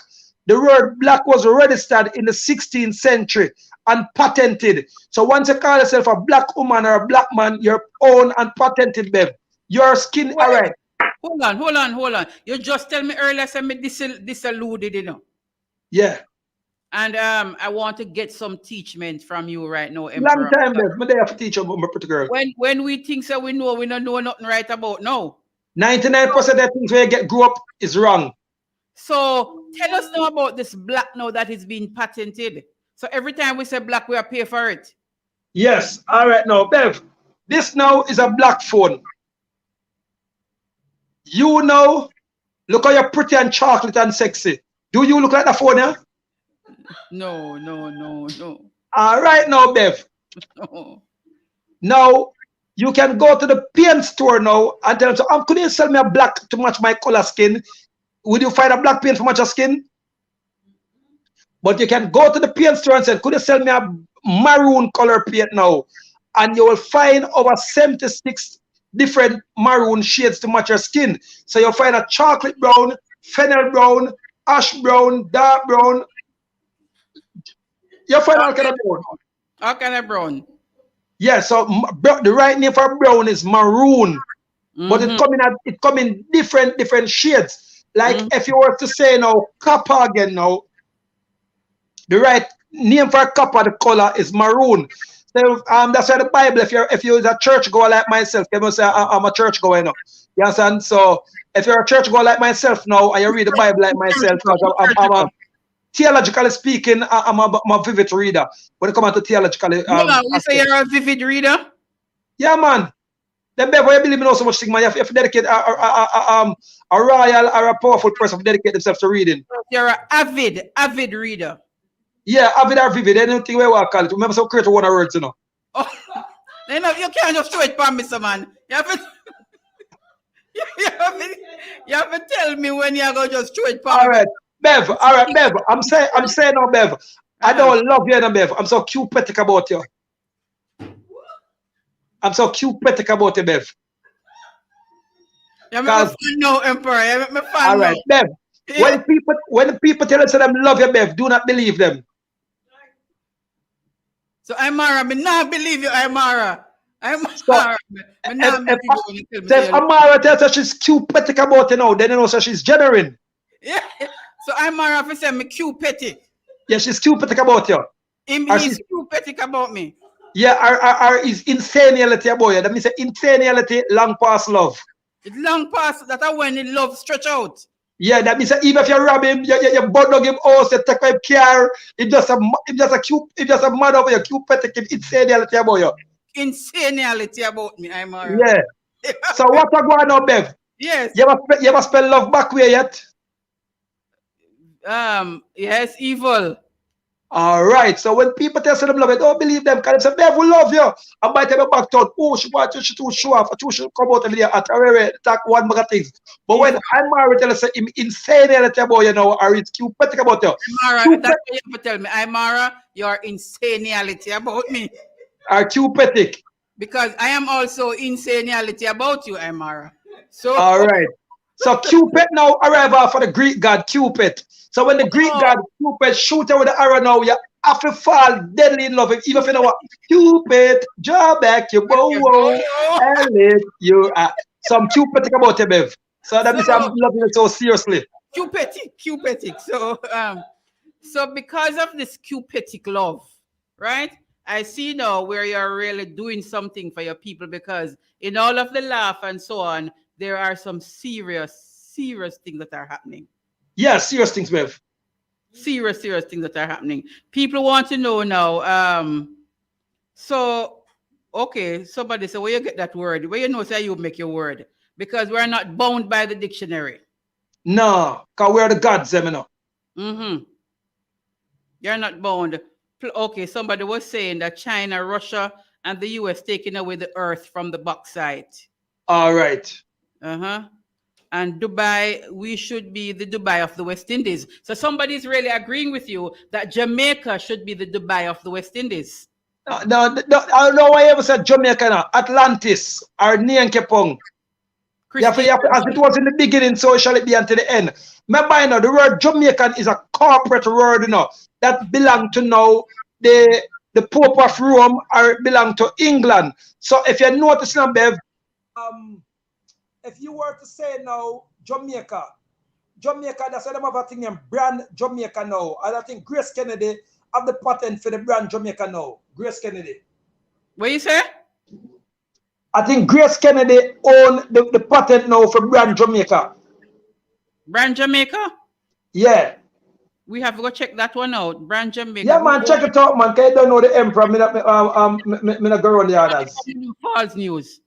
The word black was registered in the 16th century and patented. So once you call yourself a black woman or a black man, you're owned and patented, babe. Your skin, all right. Hold on. You just tell me earlier, say me disiluded, Yeah. And I want to get some teachment from you right now, Emperor. Long time, babe. Me there for teach you, my pretty girl. When we think so, we don't know nothing right about now. 99% of the things where you grew up is wrong. So tell us now about this black now that is being patented. So every time we say black, we are pay for it. Yes. All right now, Bev. This now is a black phone. You know, look how you're pretty and chocolate and sexy. Do you look like the phone, yeah? No. All right now, Bev. No. Now, you can go to the paint store now and tell them, so, could you sell me a black to match my color skin? Would you find a black paint to match your skin? But you can go to the paint store and say, could you sell me a maroon color paint now? And you will find over 76 different maroon shades to match your skin. So you'll find a chocolate brown, fennel brown, ash brown, dark brown. You'll find all kind of brown. All kind of brown. Yeah, so the right name for brown is maroon. But it come in different shades. Like if you were to say now copper again now, the right name for copper, the color is maroon. So that's why the Bible, if you're a church goer like myself, you must say I'm a church goer now. You understand? So if you're a church goer like myself now and you read the Bible like myself, because I'm a, theologically speaking, I'm a vivid reader. When it comes to theologically, you say you're a vivid reader? Yeah, man. Then Bev, you believe me know so much thing, man. You have to dedicate a royal or a powerful person to dedicate themselves to reading. You're an avid reader. Yeah, avid or vivid, anything we want to call it. Remember some creative one of words, you know. Oh, you can't just throw it for me, man. You have to, you have to tell me when you're going to just throw it for me. All right, Bev. I'm saying now, Bev. I don't love you, Bev. I'm so cupetic about you. I'm so cupetic about you, Bev. You're my fan now, Emperor. You're my fan. All right, Bev. Yeah. When people tell us that I love you, Bev, do not believe them. So Amara, me not believe you, Amara. Amara, if Amara tells us she's cupetic about you now, then you know so she's genuine. Yeah. So Amara, if you say me cupetic. Yeah, she's cupetic about you. He's cupetic about me. Yeah, or is insanity about you. That means insanity long past love. It's long past that I when in love stretch out. Yeah, that means even if you rob him, you bundle him house, you take him car, it's just a mad over your cupetic insanity about you. Insanity about me, I'm alright. Yeah. So what are going on, Bev? Yes. You ever spell love back way yet? Yes, evil. All right. So when people tell them love it, don't believe them. Because they say, Bev, we love you. And by the time back town, oh, she wants to show off. She come out of there at talk one more things. But when I'm married, tell us insanity about you now, or it's cupetic about you. Mara, that's what you have to tell me. Mara, your insanity about me. Are cupetic. Because I am also insanity about you, Mara. So all right. So Cupid now arrive for the Greek god Cupid. So when the Greek god Cupid shoot her with the arrow now, you have to fall deadly in love with even if you know what Cupid, draw back your bow and let you some Cupid about you, Bev. So that means I'm loving it so seriously. Cupidic. So because of this Cupidic love, right? I see now where you're really doing something for your people, because in all of the laugh and so on, there are some serious things that are happening. Yeah, serious things, Bev. Serious things that are happening. People want to know now. So, okay, somebody say, where you get that word? Where you know say you make your word? Because we're not bound by the dictionary. No, because we are the gods, you know. Mm-hmm. You're not bound. Okay, somebody was saying that China, Russia, and the US taking away the earth from the bauxite. All right. Uh-huh. And Dubai, we should be the Dubai of the West Indies. So somebody's really agreeing with you that Jamaica should be the Dubai of the West Indies. No, I don't know why I ever said Jamaica now. Atlantis or Nyankepong. As it was in the beginning, so shall it be until the end. Remember, you know, the word Jamaican is a corporate word, you know, that belong to now the Pope of Rome or it belong to England. So if you notice now, Bev, if you were to say now Jamaica, that's why they have a thing named brand Jamaica now. And I think Grace Kennedy have the patent for the brand Jamaica now. Grace Kennedy. What you say? I think Grace Kennedy own the patent now for brand Jamaica. Brand Jamaica? Yeah. We have to go check that one out. Brand Jamaica. Yeah, man, check it out, man. Because you don't know the emperor. Me not go around the others. False news.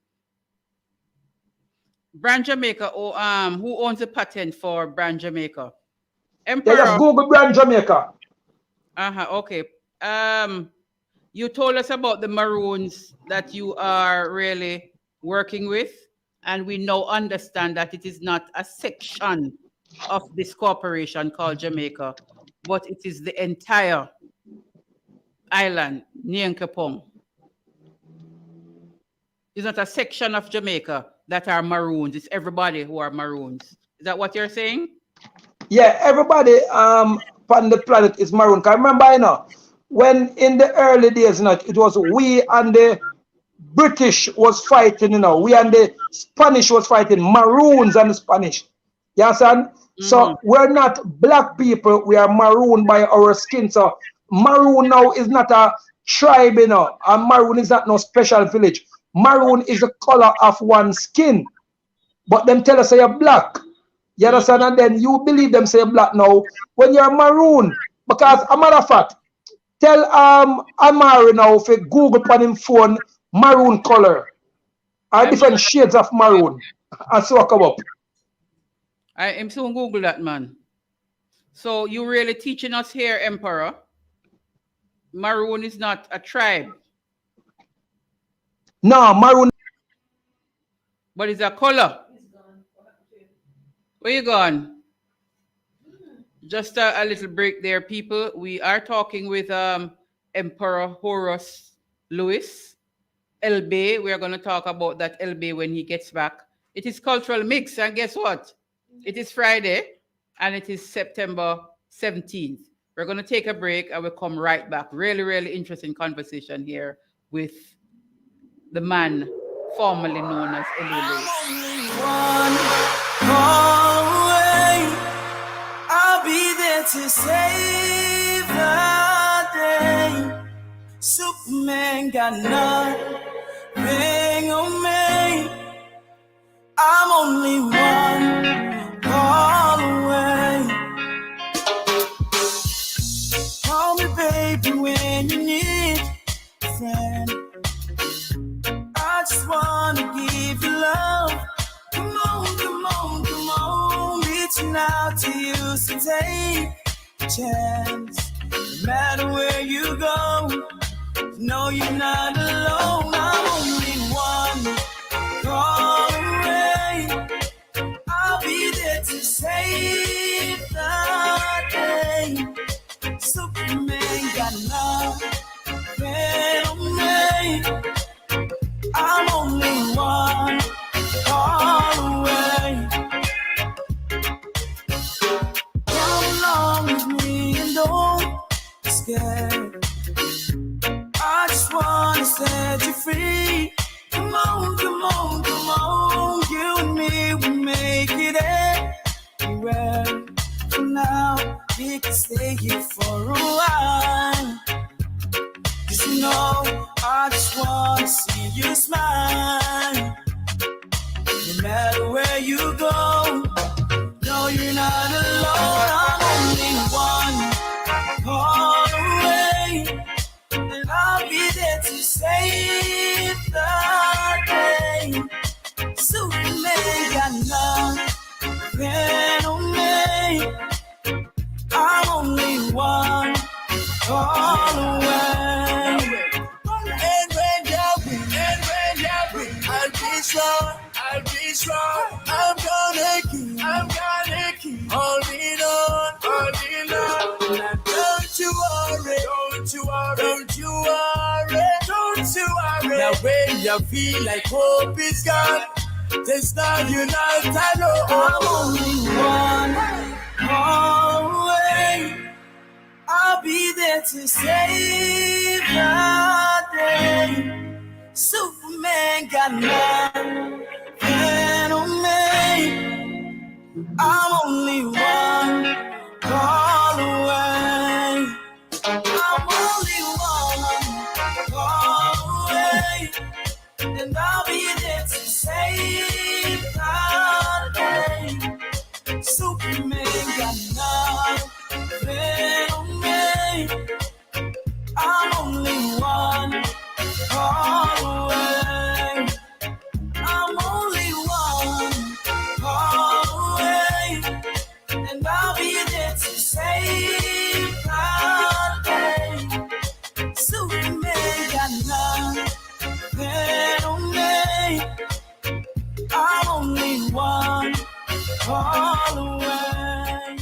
Brand Jamaica, who owns the patent for Brand Jamaica? Emperor. Yeah, just Google Brand Jamaica. Okay. You told us about the Maroons that you are really working with, and we now understand that it is not a section of this corporation called Jamaica, but it is the entire island, Nyankepong. It's not a section of Jamaica that are Maroons. It's everybody who are Maroons. Is that what you're saying? Yeah, everybody on the planet is Maroon. Because remember, you know, when in the early days, you know, it was we and the British was fighting, you know, we and the Spanish was fighting, Maroons and the Spanish. You understand? So we're not black people, we are maroon by our skin. So Maroon now is not a tribe, you know, and Maroon is not no special village. Maroon is the color of one skin. But them tell us say you're black. You understand? And then you believe them say you're black now when you're maroon. Because a matter of fact, tell Amari now if you Google on him phone maroon color. Or different shades of maroon. And so I come up. I am soon Google that, man. So you really teaching us here, Emperor? Maroon is not a tribe. No, maroon. But it's a color. Where you gone? Just a little break there, people. We are talking with Emperor Horus Lewis, LB. We are going to talk about that LB when he gets back. It is Cultural Mix, and guess what? It is Friday, and it is September 17th. We're going to take a break, and we'll come right back. Really, really interesting conversation here with the man formerly known as Elule. I'll be there to save the day. Superman got nothing on me. I'm only one call away. Call me, baby, when you need a friend. I just wanna give you love. Come on, come on, come on. Reaching out to you, so take a chance. No matter where you go, no, you're not alone. I'm only one call away. I'll be there to save the day. Superman got nothing on me. I'm only one call away. Come along with me and don't be scared. I just wanna set you free. Come on, come on, come on. You and me, we make it anywhere. For now, we can stay here for a while. Cause you know, I just wanna see you smile. No matter where you go, no, you're not alone. I'm only one call away. And I'll be there to save the day. Superman got nothing on strong, I'll be strong. I'm gonna keep holding on. Now don't you worry. Now when you feel like hope is gone, this time you're not alone. I'm only one call away. I'll be there to save the day. Superman got nothing on me. I'm only one call away. I'm only one call away. And I'll be there to save the day. Superman got nothing on me. I'm only one call away. I'm only one call away. And I'll be there to save the day. Superman got nothing on me. I'm only one call away.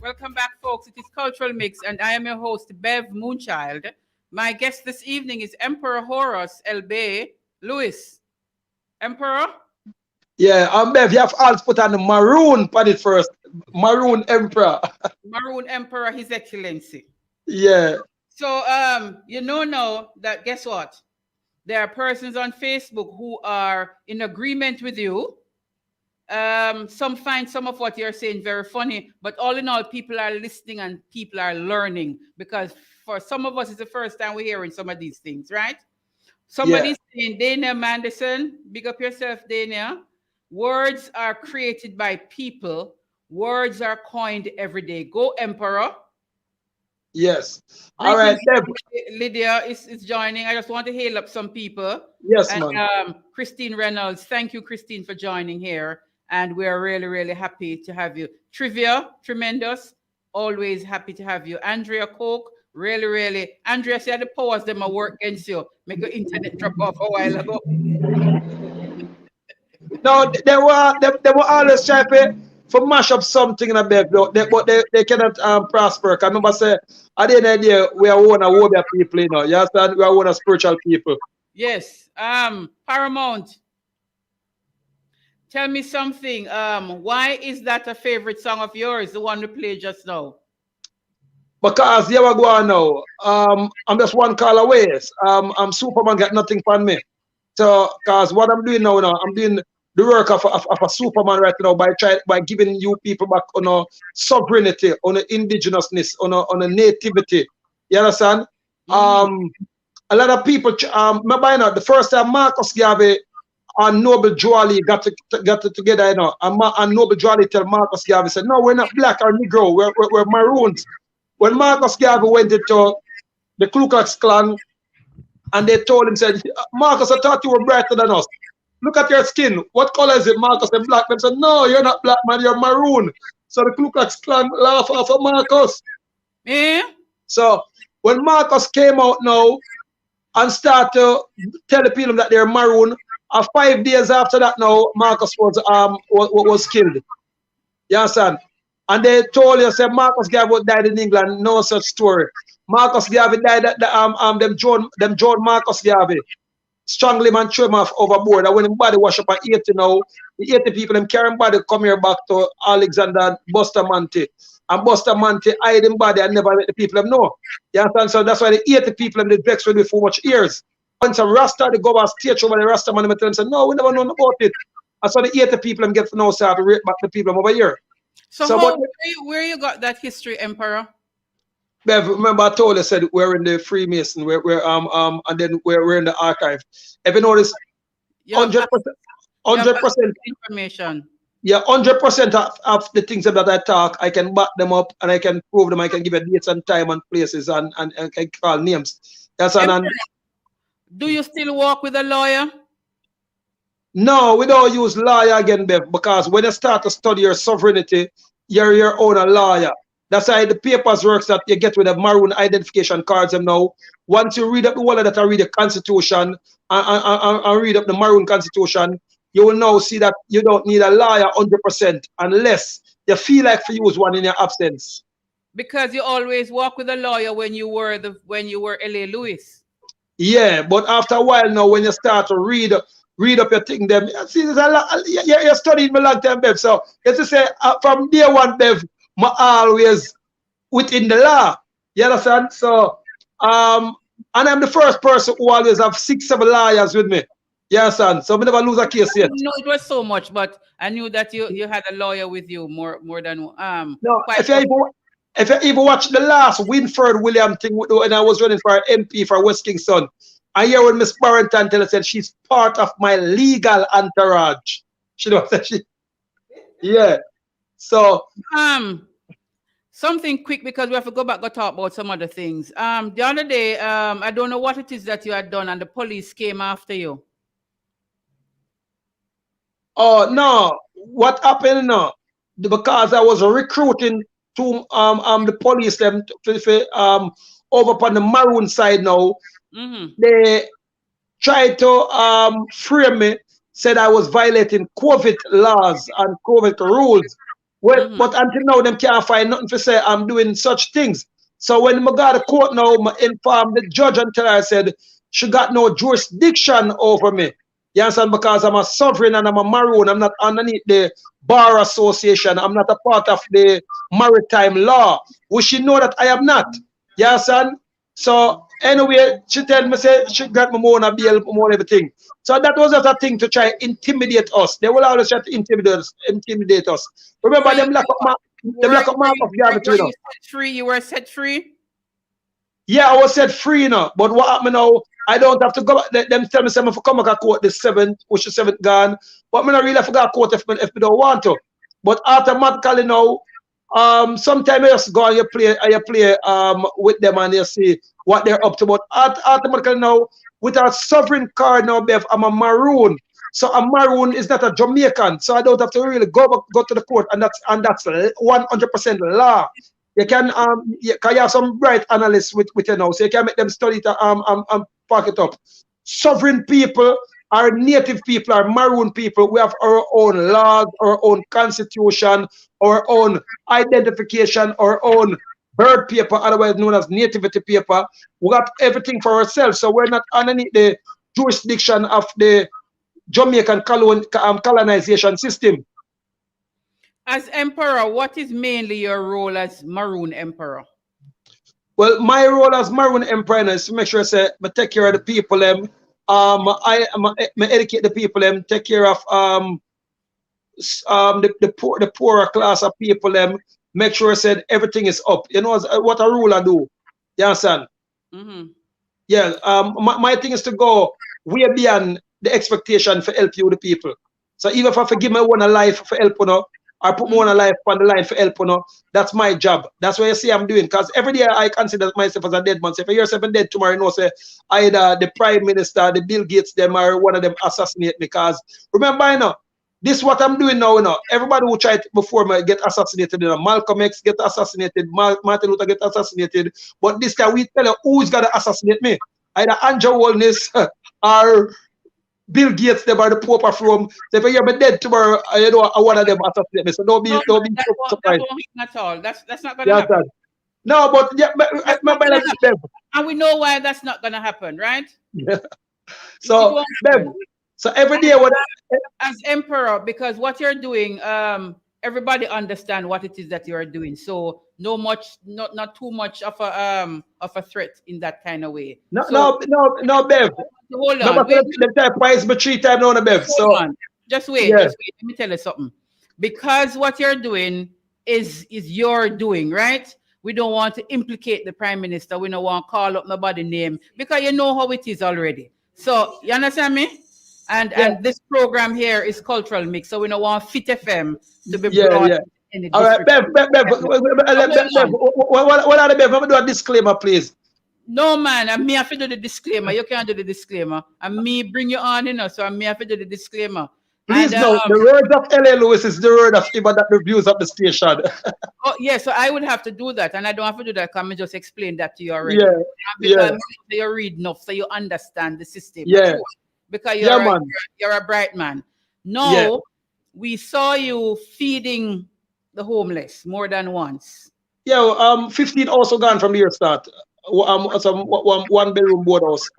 Welcome back, folks. It is Cultural Mix, and I am your host, Bev Moonchild. My guest this evening is Emperor Horus Elbe Lewis. Emperor? Yeah, Bev, you have to also put on the maroon on it first. Maroon Emperor. Maroon Emperor, His Excellency. Yeah. So, you know now that, guess what? There are persons on Facebook who are in agreement with you. Some find some of what you're saying very funny, but all in all, people are listening and people are learning, because for some of us, it's the first time we're hearing some of these things, right? Somebody's saying, Dana Manderson, big up yourself, Dana. Words are created by people. Words are coined every day. Go, Emperor. Yes. All right, Bev. Lydia is joining. I just want to hail up some people. Yes, and, man. Christine Reynolds, thank you, Christine, for joining here. And we're really, really happy to have you. Trivia, tremendous. Always happy to have you. Andrea Coke, really, really. Andrea, see the powers them are work against you. Make your internet drop off a while ago. No, they were always trying to mash up something in a bed, but they cannot prosper. I remember say, at the end of the day, we are one of warrior people, you know. You understand? We are one of spiritual people. Yes. Paramount. Tell me something. Why is that a favorite song of yours, the one we played just now? Because here we go on now. I'm just one call away. I'm Superman got nothing from me. So, because what I'm doing now, I'm doing the work of a Superman right now by giving you people back on a sovereignty, on a indigenousness, on a nativity. You understand? A lot of people, by now, the first time Marcus Garvey and Noble Jolly got together, you know, and Noble Jolly tell Marcus Garvey, said, no, we're not black or Negro, we're maroons. When Marcus Garvey went into the Ku Klux Klan, and they told him, said, Marcus, I thought you were brighter than us. Look at your skin. What color is it? Marcus said, black. They said, no, you're not black, man, you're maroon. So the Ku Klux Klan laughed off of Marcus. Yeah. So when Marcus came out now and started to tell the people that they're maroon, 5 days after that now, Marcus was killed. You understand? And they told you, say Marcus Garvey died in England. No such story. Marcus Garvey died at them John Marcus Garvey. Strangly man threw him off overboard. And when his body wash up at 80 now, the 80 people them carry him body come here back to Alexander Bustamante. And Bustamante hide him body and never let the people them know. You understand? So that's why the 80 people them they vex with me for much years. When some Rasta they go and stage over the Rasta man, they tell them, say, no, we never know about it. And so the 80 people them get to know, so I have to rate back the people over here. So where you got that history, Emperor? Bev, remember I told you, said we're in the Freemason, and then we're in the archive. If you notice, 100% information. Yeah, 100% of the things that I talk, I can back them up and I can prove them. I can give you dates and time and places and I can call names. Yes, do you still work with a lawyer? No, we don't use lawyer again, Bev, because when you start to study your sovereignty, you're your own lawyer. That's why the papers works that you get with the maroon identification cards and now. Once you read up the whole of that, I read the Constitution and read up the maroon Constitution, you will now see that you don't need a lawyer 100% unless you feel like to use one in your absence. Because you always walk with a lawyer when you were L.A. Lewis. Yeah, but after a while now, when you start to read up your thing, them see there's a lot. You're studying me long time, Bev. So as you say, from day one, Bev, I always within the law. You understand? So and I'm the first person who always have 6-7 lawyers with me. You understand? So I never lose a case yet. No, it was so much, but I knew that you had a lawyer with you more than No, if you even watch the last Winford Williams thing when I was running for MP for West Kingston, I hear when Miss Barrington tell us that she's part of my legal entourage. She knows that she, yeah. So something quick because we have to go back and talk about some other things. The other day, I don't know what it is that you had done, and the police came after you. Oh no, what happened now? Because I was recruiting to the police them over upon the Maroon side now. They tried to frame me, said I was violating COVID laws and COVID rules. Well, but until now, them can't find nothing to say I'm doing such things. So when I got to court now, I informed the judge until I said she got no jurisdiction over me. You understand? Because I'm a sovereign and I'm a Maroon. I'm not underneath the Bar Association. I'm not a part of the maritime law. We should know that I am not. You understand? So anyway, she tell me say she got me more on a bail, more everything. So that was just a thing to try intimidate us. They will always try to intimidate us. Remember them lock up mark of gravity. You were set free? Yeah, I was set free now. But what happened now? I don't have to go back. Them tell me if I come back to court the 7th, push the 7th gone. But I not really forgot court if I don't want to. But automatically now, sometimes I just go and you play with them and you see what they're up to. But automatically now, with our sovereign card now, Bev, I'm a Maroon. So a Maroon is not a Jamaican. So I don't have to really go to the court, and that's 100% law. You can you have some bright analysts with you now, so you can make them study to pack it up. Sovereign people, our native people, our Maroon people, we have our own laws, our own constitution, our own identification, our own bird paper, otherwise known as nativity paper. We got everything for ourselves, so we're not underneath the jurisdiction of the Jamaican colonization system. As Emperor, what is mainly your role as Maroon Emperor? Well, my role as Maroon Emperor is to make sure I take care of the people. I educate the people. Take care of the poorer class of people. Make sure I said everything is up. You know what a ruler do. You understand? Yeah. My thing is to go way beyond the expectation for help you the people. So even if I forgive my one life for help, I put more on a life on the line for help, that's my job. That's what you see I'm doing. Because every day I consider myself as a dead man. So if I hear something dead tomorrow, you know, say either the Prime Minister, the Bill Gates, them or one of them assassinate me. Because remember, this is what I'm doing now, Everybody who tried before me get assassinated. Malcolm X get assassinated, Martin Luther get assassinated. But this time we tell you who's gonna assassinate me. Either Andrew Holness or Bill Gates, them are the Pope of Rome. So if you hear me dead tomorrow, one of them assassinate me. So don't be surprised. That won't happen at all. That's not gonna happen. No, but yeah, and we know why that's not gonna happen, right? Yeah. So every day as Emperor, because what you're doing, everybody understand what it is that you are doing. So not too much of a threat in that kind of way. No, Bev. Hold on. Me 3 times now, Bev. Just wait. Let me tell you something. Because what you're doing is your doing, right? We don't want to implicate the Prime Minister. We don't want to call up nobody's name because you know how it is already. So you understand me? And this program here is Cultural Mix, so we don't want Fit FM to be brought in the district. All right, Bev, what are the Bev? Let me do a disclaimer, please. No, man, and me have to do the disclaimer. You can't do the disclaimer. And me bring you on, so me have to do the disclaimer. Please note, the words of L.A. Lewis is the word of him that reviews of the station. Oh, yeah, so I would have to do that, and I don't have to do that because I just explained that to you already. Because you read enough, so you understand the system. Yeah. Because you're a bright man. No, Yeah. we saw you feeding the homeless more than once. Yeah, 15 also gone from your start. Some one bedroom board house.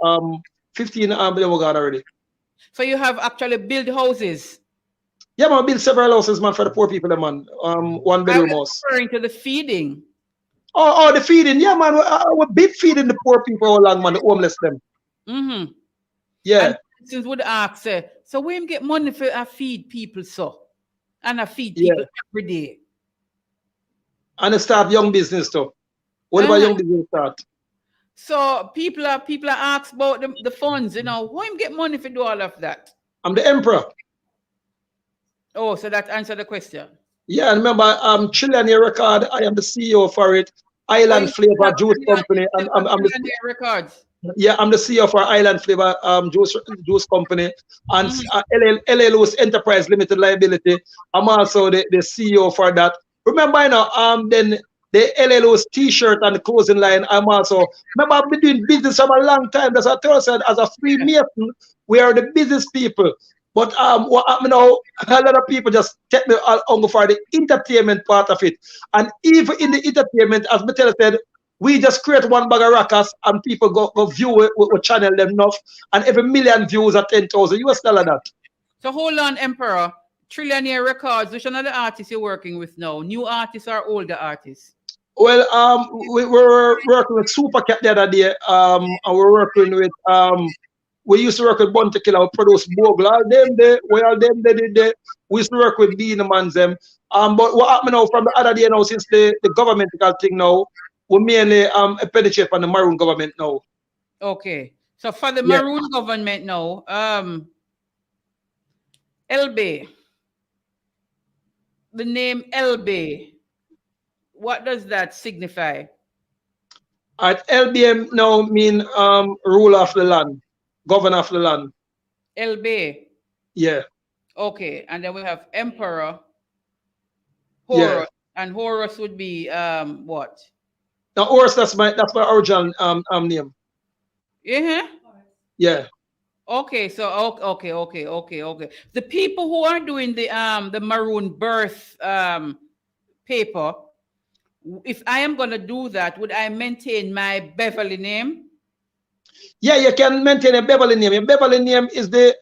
15 they were gone already. So you have actually built houses. Yeah, man, build several houses, man, for the poor people, man. One I bedroom was house. referring to the feeding. Oh, the feeding. Yeah, man, we big feeding the poor people all along, man, the homeless them. Mm-hmm. Yeah. And citizens would ask, so where him get money for I feed people so? And I feed Yeah. people every day. And they start young business too. What about young business start? So people are asked about the funds, you know, where him get money for do all of that? I'm the emperor. Oh, so that answered the question. Yeah, and remember, Trillionaire Record, I am the CEO for it. Island Flavor Juice Company. I'm the, Trillionaire Records. yeah, I'm the CEO for Island Flavor Juice Company and LA Lewis Enterprise Limited Liability. I'm also the CEO for that. Remember, you know, then the LA Lewis T-shirt and the clothing line. I'm also, remember, I've been doing business for a long time. That's what I said, as a Freemason, we are the business people. But what happened now, a lot of people just take me on for the entertainment part of it. And even in the entertainment, as Mattel said, we just create one bag of rockers and people go view it, we channel them enough. And every million views at $10,000 that. So hold on, Emperor. Trillionaire Records, which are the artists you're working with now? New artists or older artists? Well, we were working with Super Cat the other day. And we're working with we used to work with Bunty Killer, we produced Bogle, all them there, we used to work with Bean Mans them. But what happened now from the other day now, since the governmental thing now, we mainly penetrate on the Maroon government now. Okay. So for the Maroon government now, LB, the name LB, what does that signify? At LBM now mean ruler of the land, governor of the land. LB. Yeah. Okay, and then we have Emperor, Horus, and Horus would be what? Now Horus, that's my original name. Yeah. Yeah. Okay, so okay. The people who are doing the Maroon birth paper, if I am gonna do that, would I maintain my Beverly name? Yeah, you can maintain a Beverly name. Your Beverly name is the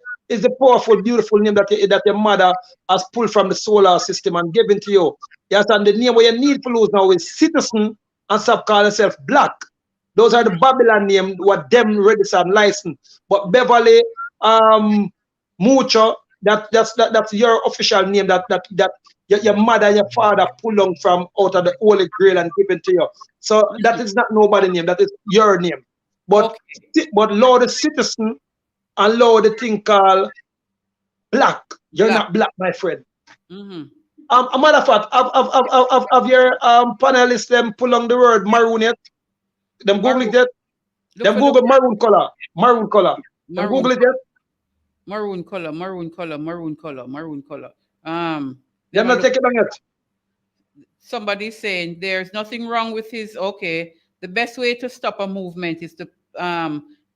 powerful, beautiful name that your mother has pulled from the solar system and given to you. Yes, and the name where you need to lose now is Citizen and stop calling yourself Black. Those are the Babylon name, what them register and license. But Beverly, Mucho, that's your official name that your mother and your father pulled on from out of the Holy Grail and given to you. So that is not nobody's name, that is your name. But but Lord the Citizen and Lord the thing called Black. You're not Black, my friend. A matter of fact, of your panelists them pull on the word maroon yet. Them Google it yet. Them Google maroon color. Maroon color. Them Google it yet. Maroon color. Them not take it on yet. Somebody's saying there's nothing wrong with his the best way to stop a movement is to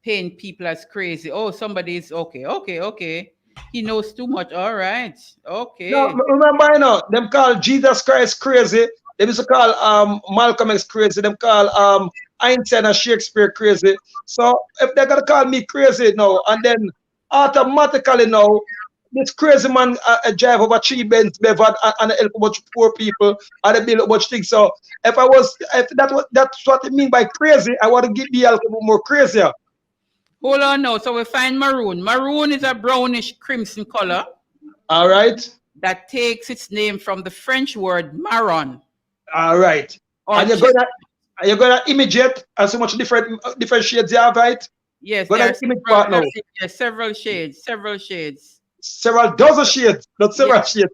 paint people as crazy. Oh, somebody's okay. He knows too much. All right. Okay. No, remember, you know, them call Jesus Christ crazy. They used to call Malcolm X crazy. Them call Einstein and Shakespeare crazy. So if they're gonna call me crazy now, and then automatically now, this crazy man drive over 3 Benz Bevan and help a bunch of poor people and they build a bunch of things. So if that's what I mean by crazy, I want to give the help more crazier. Hold on now. So we find maroon. Maroon is a brownish crimson color. All right. That takes its name from the French word marron. All right. And you're gonna image it and so much different shades you have, right? Yes, several shades. Several dozen shades, not several shades.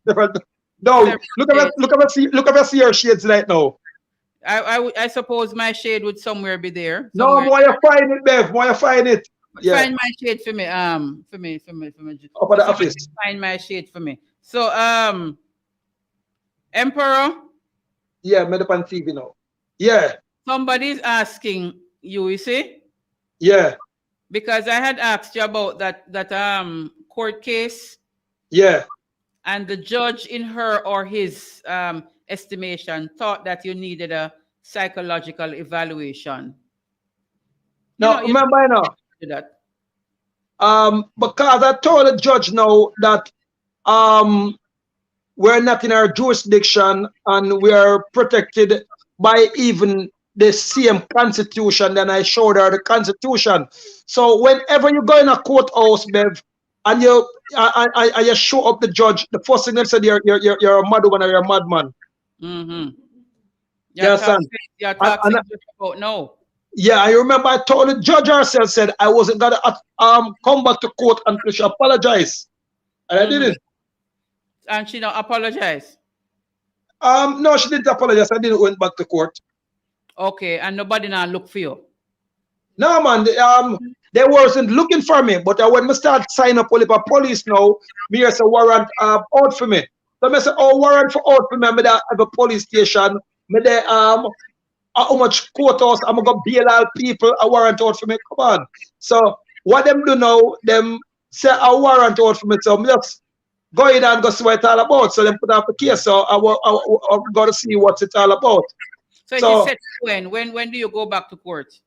No, look at your shades right now. I suppose my shade would somewhere be there. No, why you find it, Bev? Why you find it? Yeah. Find my shade for me. For me. Up at the office. Find my shade for me. So, Emperor. Yeah, made up on TV now. Yeah. Somebody's asking you see? Yeah. Because I had asked you about that court case Yeah. And the judge, in her or his estimation, thought that you needed a psychological evaluation. Now, You know, remember, you know, do that. because I told the judge now that we're not in our jurisdiction and we are protected by even the same constitution. Then I showed her the constitution. So whenever you go in a courthouse, Bev, and you show up the judge, the first thing they said, you're a madwoman or you're a madman. Mm-hmm. Yes, son. You're talking about no. Yeah, I remember I told the judge herself, said I wasn't gonna come back to court until she apologized. And I didn't. And she don't apologize. No, she didn't apologize. I didn't went back to court. Okay, and nobody now look for you. No, man. They wasn't looking for me, but when I start signing up with the police now, me as a warrant out for me. So I say, oh, warrant for out for me. I have a police station. Me there how much courthouse I'm gonna bail all people a warrant out for me. Come on. So what them do now? Them say a warrant out for me. So I'm just go in and go see what it's all about. So them put up a case. So I'm gonna see what it's all about. So you said when do you go back to court?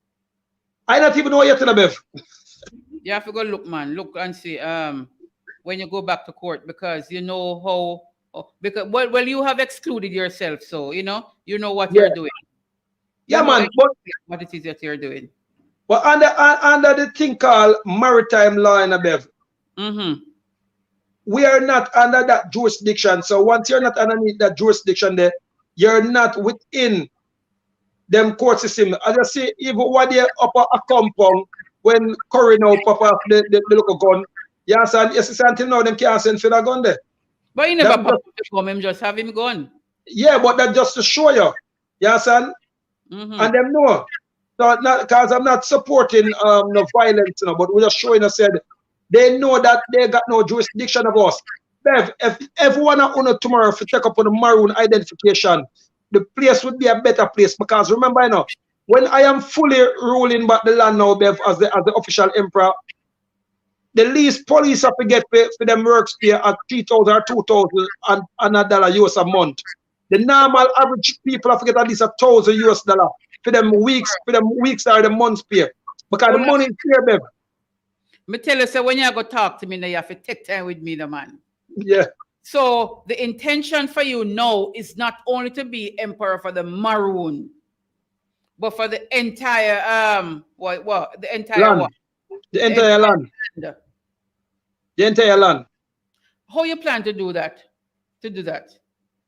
I don't even know yet, Bev. You have to go look, man. Look and see when you go back to court, because you know how because well you have excluded yourself, so you know what you're doing. Yeah, man. But what it is that you're doing. But under the thing called maritime law in Bev, we are not under that jurisdiction. So once you're not underneath that jurisdiction, there, you're not within them court system. As I say, even when you're up a compound, when Curry now pop off the local gun, yes, and until now them can't send for the gun there. But he never pop the gun, him just have him gone. Yeah, but that's just to show you. Yes, and them know. So not because I'm not supporting no violence, you know, but we're just showing us said they know that they got no jurisdiction of us. Bev, if everyone on tomorrow if you take up on the maroon identification, the place would be a better place, because remember, you know, when I am fully ruling back the land now, Bev, as the official emperor, the least police have to get for them works pay at $3,000 or $2,000 and $1 US a month. The normal average people have to get at least $1,000 US for them weeks or the months pay. Because the money is here, Bev. Me tell you, so when you go talk to me now, you have to take time with me, the man. Yeah. So the intention for you now is not only to be emperor for the Maroon, but for the entire the entire land. what? The entire land. The entire land. How you plan to do that?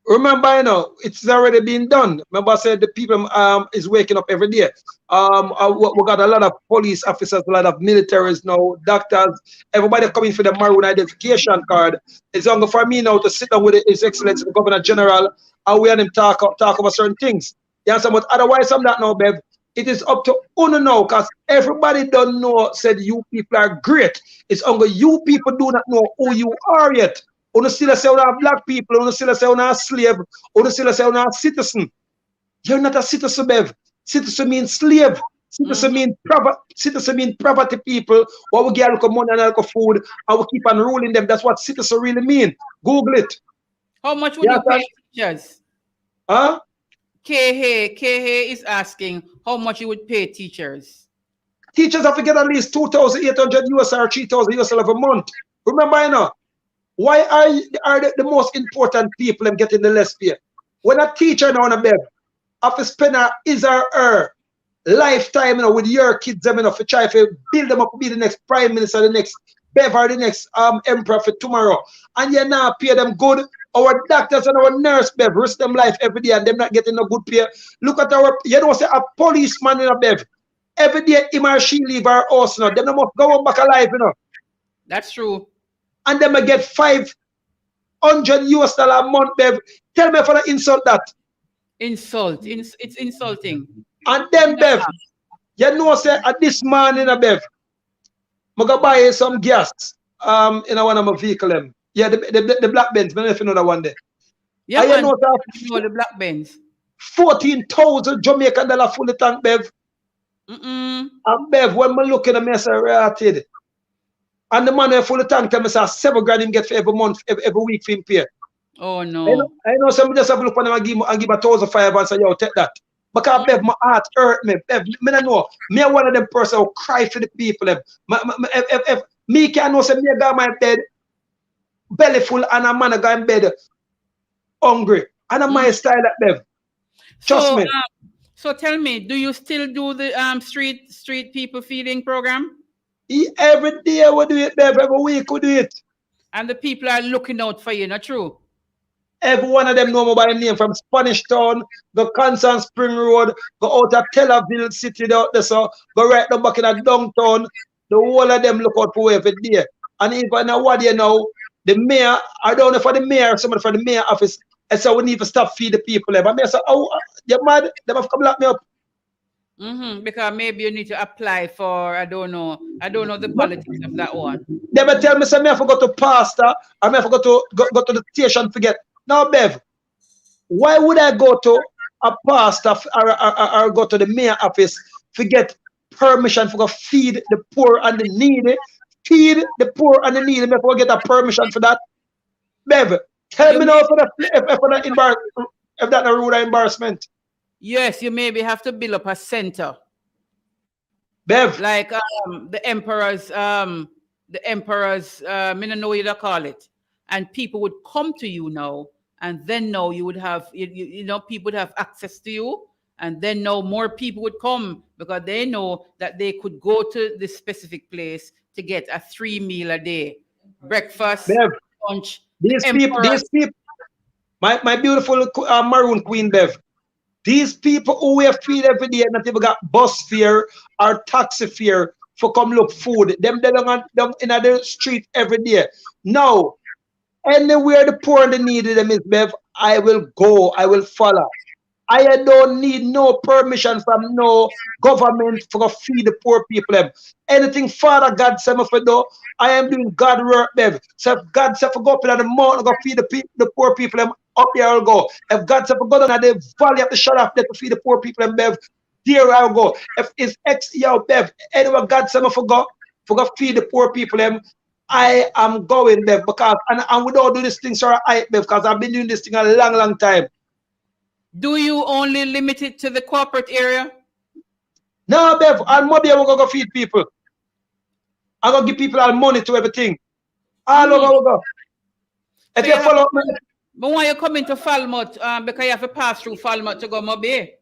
Remember, you know, it's already been done. Remember, I said the people is waking up every day. We got a lot of police officers, a lot of militaries now, doctors, everybody coming for the Maroon identification card. It's only for me now to sit down with His Excellency, the Governor General, and we and him talk about certain things. You understand? But otherwise, I'm not now, Bev. It is up to Uno now, because everybody don't know, said you people are great. It's only you people do not know who you are yet. Uno still say una black people, uno still say una slave, uno still say una citizen. You're not a citizen, Bev. Citizen means slave. Citizen mean property people. What we get a little money and a little food, and we keep on ruling them. That's what citizen really mean. Google it. How much would you pay teachers? Huh? KH is asking how much you would pay teachers. Teachers have to get at least $2,800 US or $3,000 US a month. Remember, you know, why are the most important people them getting the less pay? When a teacher now on a bed have to spend his or her lifetime, you know, with your kids, them, you know, to try to build them up to be the next prime minister, the next Bev, or the next emperor for tomorrow, and you now pay them good. Our doctors and our nurse, Bev, risk them life every day, and them not getting no good pay. Look at our, you know, say a policeman in a Bev, every day him or she leave our house, you know, them must go back alive, you know. That's true. And them get $500 US a month, Bev. Tell me if I insult that. Insult. It's insulting. And then, Bev, you know, say at this morning, Bev, I'm going to buy some gas in one of my vehicles. Yeah, the black Benz. I don't know if you know that one there. Yeah, man, you know the black Benz. 14,000 Jamaican dollar fully tank, Bev. And Bev, when I look at the mess I rated, And the man who full of tank tell me say 7 grand him get for every month, every week for him pay. Oh no. I know somebody just have a look on him and give 1,500 and say, yo, take that. Because Bev, my heart hurt me. Bev, me don't know. Me one of them person who cry for the people. If me can know say me got my bed belly full and a man got in bed hungry. And I'm my style at Bev. Trust me. So tell me, do you still do the street people feeding program? Every day we do it, Bev. Every week we do it. And the people are looking out for you, not true? Every one of them know me by name, from Spanish Town, go Constant Spring Road, go out of Tellaville City out there, so go right down back in a downtown. The whole of them look out for every day. And even now, what you know, the mayor, I don't know for the mayor, somebody from the mayor office, I said we need to stop feed the people. But I said, oh, you're mad? They have come lock me up. Because maybe you need to apply for, I don't know the politics of that one. They may tell me, say, I forgot to pastor, I may forgot to go to the station, forget. Now, Bev, why would I go to a pastor or go to the mayor office to get permission for go feed the poor and the needy? Feed the poor and the needy, before get a permission for that? Bev, tell me now if that's a rude embarrassment. Yes, you maybe have to build up a center. Bev. Like the emperor's, I don't know what you call it. And people would come to you now, and then now you would have, people would have access to you, and then now more people would come because they know that they could go to this specific place to get a 3 meal a day, breakfast, Bev, lunch. These people, my beautiful maroon queen, Bev, these people who we feed every day and not even got bus fare or taxi fare for come look food, them in the street every day. Now, anywhere the poor and the needy them is, Bev, I will go, I will follow. I don't need no permission from no government for feed the poor people. Them. Anything Father God said me for do, I am doing God work, Bev. So if God said for go up in the mountain, go feed the poor people, them, up there I'll go. If God said for go down at the valley of the shadow of death to feed the poor people, them, Bev, there I'll go. If it's Bev, anywhere God said me for go feed the poor people, them, I am going, Bev, because and we don't do this thing, sorry, Bev, because I've been doing this thing a long, long time. Do you only limit it to the corporate area? No, Bev, and maybe I will go feed people. I'm going to give people all money to everything. All over we go. If you follow me. But when you come into Falmouth, because you have to pass through Falmouth to go Mobay.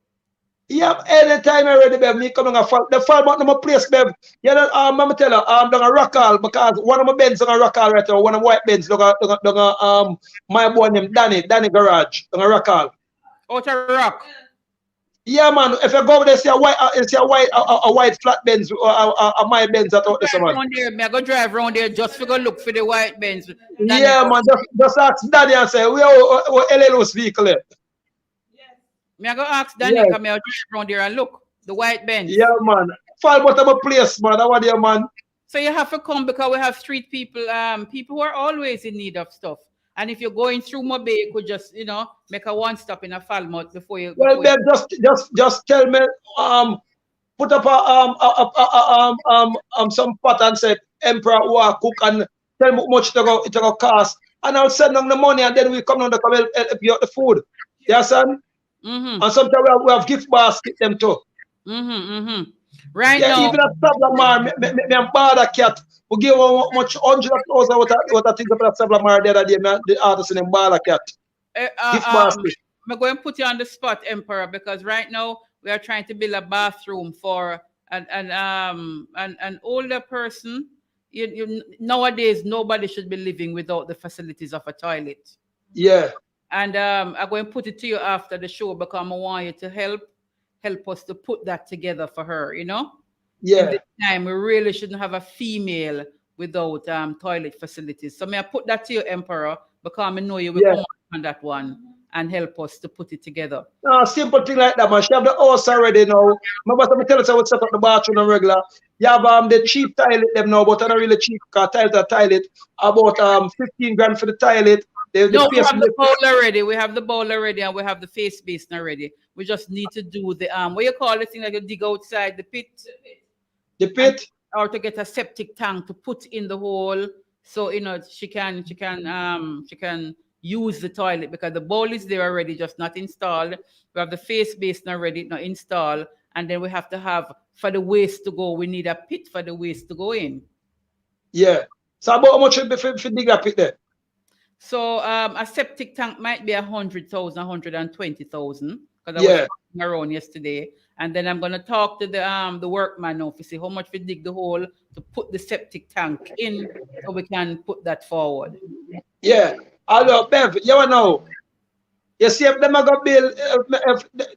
Yeah, anytime I ready, Bev, me coming the Falmouth no more place, Bev. You know, I'm gonna tell you, I'm down a Rockall because one of my Benz on a Rockall right now, one of my white Benz, my boy named Danny Garage, on a Rockall. Out of Rock. Yeah, man. If you go over there, see a white flat Benz, my Benz that out there, man. I go drive around there just to go look for the white Benz. Yeah, man. Just ask Danny and say, where LLO's vehicle is? I go ask Danny, come here, drive around there and look. The white Benz. Yeah, man. Fall bottom of place, man. What there, man? So you have to come because we have street people, people who are always in need of stuff. And if you're going through Mobay, you could just, make a one stop in a Falmouth before you. Well, then just tell me, put up some pot and say, Emperor will cook and tell me how much it will cost, and I'll send them the money, and then we come down to come help you out the food. Yes, son. And sometimes we have gift basket them too. Right yeah, now. Even a Sablamar, me and Bada Cat. We give how much 100,000 what I think about Sablamar the other day, the artist in Bada Cat. I'm going to put you on the spot, Emperor, because right now we are trying to build a bathroom for an older person. Nowadays, nobody should be living without the facilities of a toilet. Yeah. And I'm going to put it to you after the show because I want you to help us to put that together for her, Yeah. In this time, we really shouldn't have a female without toilet facilities. So may I put that to you, Emperor, because I know you will come on that one and help us to put it together. No, simple thing like that, man. She have the house already now. Remember, I tell us I would set up the bathroom on regular. You have the cheap toilet them now, but not really cheap because toilet about 15 grand for the toilet. We have the bowl already. We have the bowl already, and we have the face basin already. We just need to do the what you call the thing like you dig outside the pit. The pit? or to get a septic tank to put in the hole, so she can use the toilet, because the bowl is there already, just not installed. We have the face basin already, not installed, and then we have to have, for the waste to go, we need a pit for the waste to go in. Yeah. So about how much would be for dig a pit there? So a septic tank might be 100,000, 120,000, because I was talking around yesterday. And then I'm gonna talk to the workman now to see how much we dig the hole to put the septic tank in, so we can put that forward. Yeah. Hello, Bev, you know. You see if them are gonna build,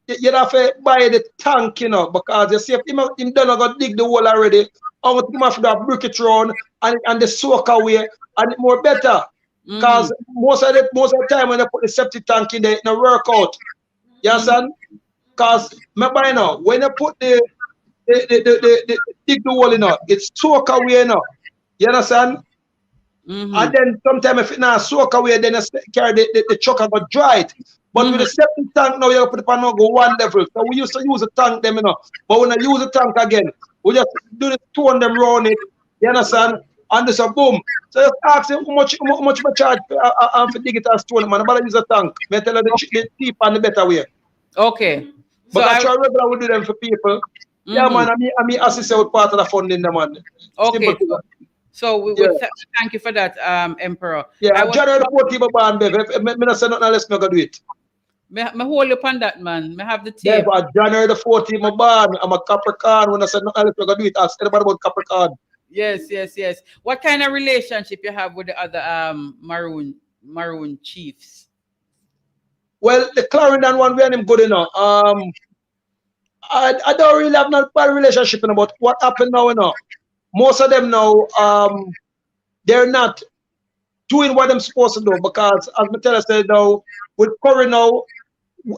you have to buy the tank, because you see if him done go dig the hole already, how much him have to brick it round and the soak away, and it more better. Because most of the time when they put the septic tank in there, it don't work out. You understand? Because remember now, when they put the dig the hole it's soak away You understand? And then sometimes if it not soak away, then you carry the truck and go dry it. But with the septic tank now, you put it on go one level. So we used to use the tank them, But when I use the tank again, we just do the tone them round it. You understand? And this a boom. So just ask him how much I charge for dig it and stone, man. But I use a tank. I tell you the cheap and the better way. Okay. But I try regular we do them for people. Yeah, man. I mean assist with part of the funding, man. Okay. So we thank you for that, Emperor. Yeah, January the 14th, man, baby. I not say nothing unless I go do it. Me hold you upon that, man. Me have the tape. Yeah, but January the 14th, my man. I'm a Capricorn. When I say nothing unless I go do it, ask everybody about Capricorn. Yes. What kind of relationship you have with the other Maroon chiefs? Well, the Clarendon one, we are him good enough. I don't really have no bad relationship but what happened now, Most of them now, they're not doing what I'm supposed to do, because as Matella said now, with Curry now,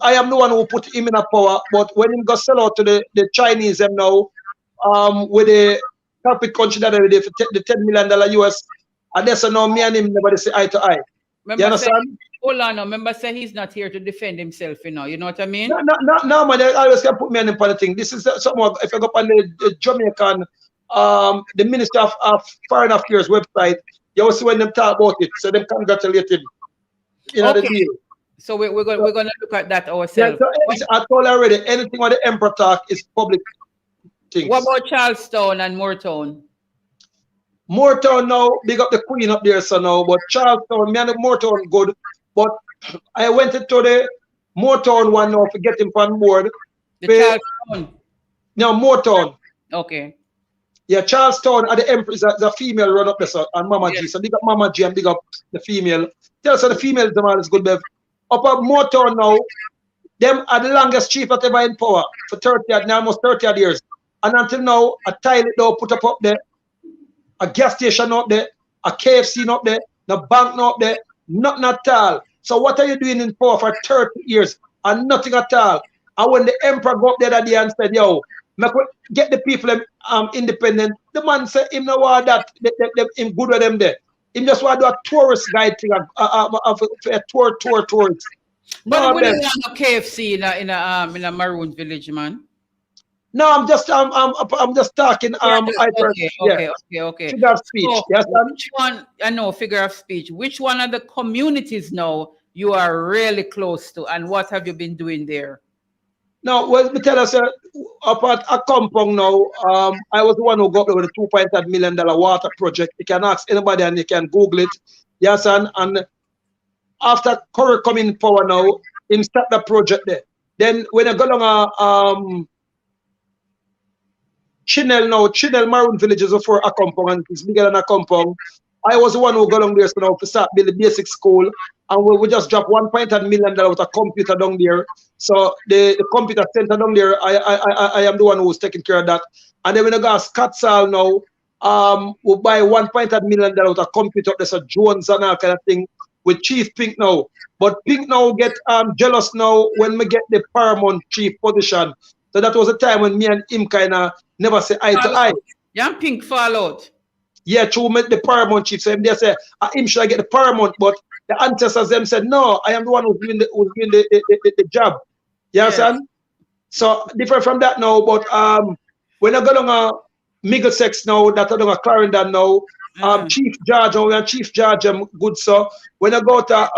I am the one who put him in a power, but when he got sell out to the Chinese them now, with the carpet country that they for the $10 million US, and that's now me and him never say eye to eye. You understand? Hold on, remember say he's not here to defend himself, you know what I mean? No, man, they always can put me on the thing. This is something, if you go up on the Jamaican, the Minister of Foreign Affairs website, you will see when them talk about it, so them congratulate him. The deal. So we're going to look at that ourselves. Yeah, so I told already, anything on the Emperor talk is public things. What about Charlestown and Moortown? Moortown now, big up the Queen up there, so now, but Charlestown, me and the Moortown good, but I went into the Moortown one now to get him on board. The Charlestown? No, Moortown. Okay. Yeah, Charlestown and the Empress is a female run up there, so, and Mama G. So big up Mama G and big up the female. Tell us the female demand is good, Bev. Up at Moortown now, them are the longest chief that ever in power for 30 years. And until now, a toilet now put up there, a gas station up there, a KFC up there, the bank up there, nothing at all. So what are you doing in power for 30 years and nothing at all? And when the Emperor go up there that day and said, yo, get the people independent, the man said him no want that, him good with them there. Him just want to do a tourist guide thing, a tour. But we don't have KFC in a Maroon village, man. No, I'm just talking. Okay. Figure of speech. So, yes, which one? I know figure of speech. Which one of the communities now you are really close to, and what have you been doing there? Now, well, me tell us, up at a compound now, I was the one who got over the $2.5 million water project. You can ask anybody and you can Google it. Yes, and after Curry coming in power now, him start the project there. Then when I go along Chinell Maroon Village is for a compound, and it's bigger than a compound. I was the one who got along there so now to start build the basic school, and we just dropped $1.5 million with a computer down there. So the computer center down there, I am the one who's taking care of that. And then when I go to Scottsdale now, we buy $1.5 million with a computer up there, so Jones and all kind of thing with Chief Pink now. But Pink now get jealous now when we get the Paramount chief position. So that was a time when me and him kind of never say eye to eye. Yeah, Pink fall out. Yeah, true, met the Paramount chief. So they say, him should I get the Paramount, but the ancestors them said, no, I am the one who's doing the job. You understand? So different from that now, but when I go along, Middlesex now, that are doing a Clarendon now. Chief Judge, we are Chief Judge, good so. When I go to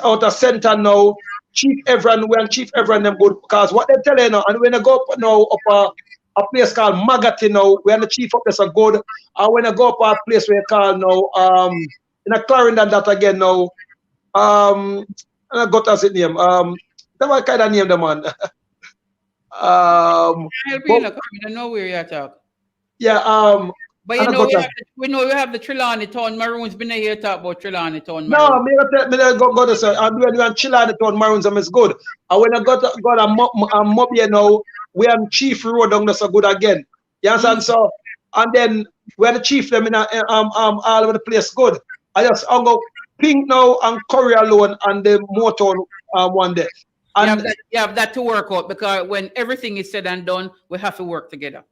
out of center now, Chief Everett, we are Chief Everett them good because what they tell you now, and when I go up now up a place called Magatti now, we are the chief of this are good. And when I go up a place where you call now in a Clarendon that again now, and I got as it name. That kind of name the man. I don't know where you're talking. Yeah, but you know, we know we have the Trelawney Town Maroons. Been here talk about Trelawney Town Maroons. No, me go to say I'm doing Trelawney Town Maroons. It's good. And when I got a mob here now, we have Chief Road down there so good again. You understand? So and then we have the chief them in all over the place good. I just go Pink now and Curry alone and the Motown one day. And you have that to work out because when everything is said and done, we have to work together.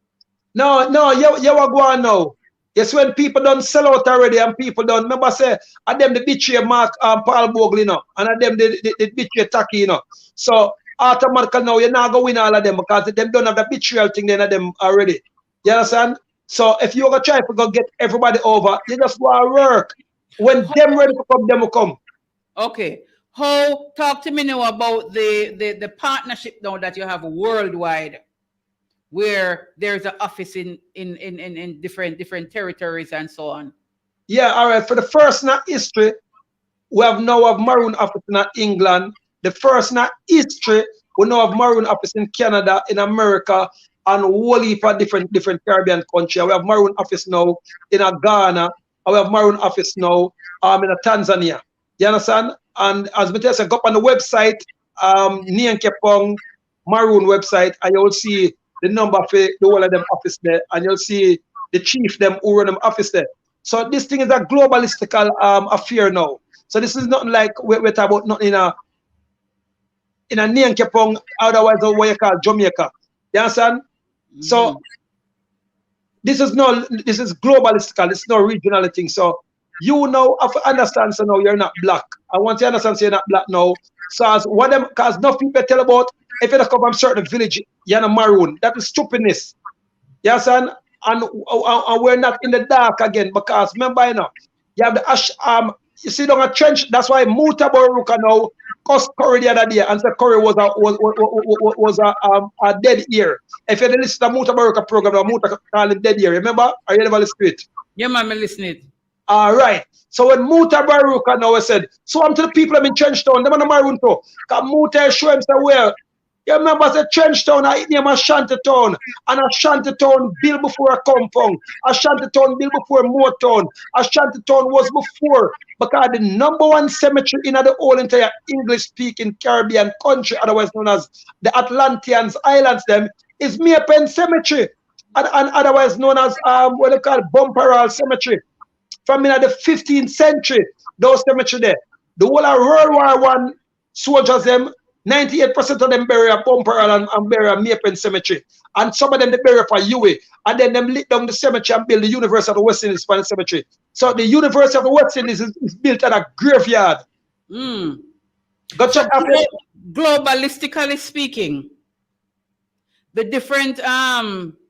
No, you are going now. It's when people don't sell out already and people don't remember say and them the betray Mark Paul Bogle, you know, and them the betray Taki, you know. So automatically now you're not going to win all of them because them don't have the betrayal thing then of them already. You understand? So if you're gonna try to go get everybody over, you just go to work. When them ready to come, them will come. Okay. Talk to me now about the partnership now that you have worldwide, where there's an office in different territories and so on. Yeah, all right. For the first in history, we have now have Maroon office in England. The first in history, we now have Maroon office in Canada, in America, and whole heap of different Caribbean countries. We have Maroon office now in Ghana. We have Maroon office now in Tanzania. You understand? And as I said, go up on the website, Nyankopong Maroon website, and you'll see the number for the whole of them office there, and you'll see the chief them who run them office there. So this thing is a globalistical affair now. So this is not like we're talking about nothing in a Nyankopong, otherwise what you call Jamaica. You understand? Mm-hmm. So this is globalistical, it's no regional thing. So you now have to understand, so now you're not black. I want you to understand, so you're not black now. So as what them, because no people tell about, if you come from certain village, you're not Maroon. That is stupidness. You understand? And we're not in the dark again, because remember, you know, you have the you see down a trench, that's why Mutabaruka now cost Curry the other day, and said Curry was a dead ear. If you listen to the Mutabaruka program, Muta call him dead ear. Remember? Are you ever listening to it? Yeah, man, I'm listening. All right. So when Muta Baruka now said, so I'm to the people in Trenchtown, them on the Maroon too. Because Muta show him say, well, you remember the Trenchtown, I name a Shantytown, and a Shantytown built before a compound. A Shantytown built before Motown. A Shantytown was before, because the #1 cemetery in the whole entire English-speaking Caribbean country, otherwise known as the Atlanteans Islands, them is Maypen Cemetery, and otherwise known as what they call Bumperall Cemetery. From in the 15th century, those cemetery there. The whole of World War I soldiers, them 98% of them bury at Bumperall and bury at Maypen Cemetery. And some of them they bury for UA. And then them lit down the cemetery and build the University of the West Indies Cemetery. So the University of the West Indies is built at a graveyard. Go check after. Globalistically speaking, the different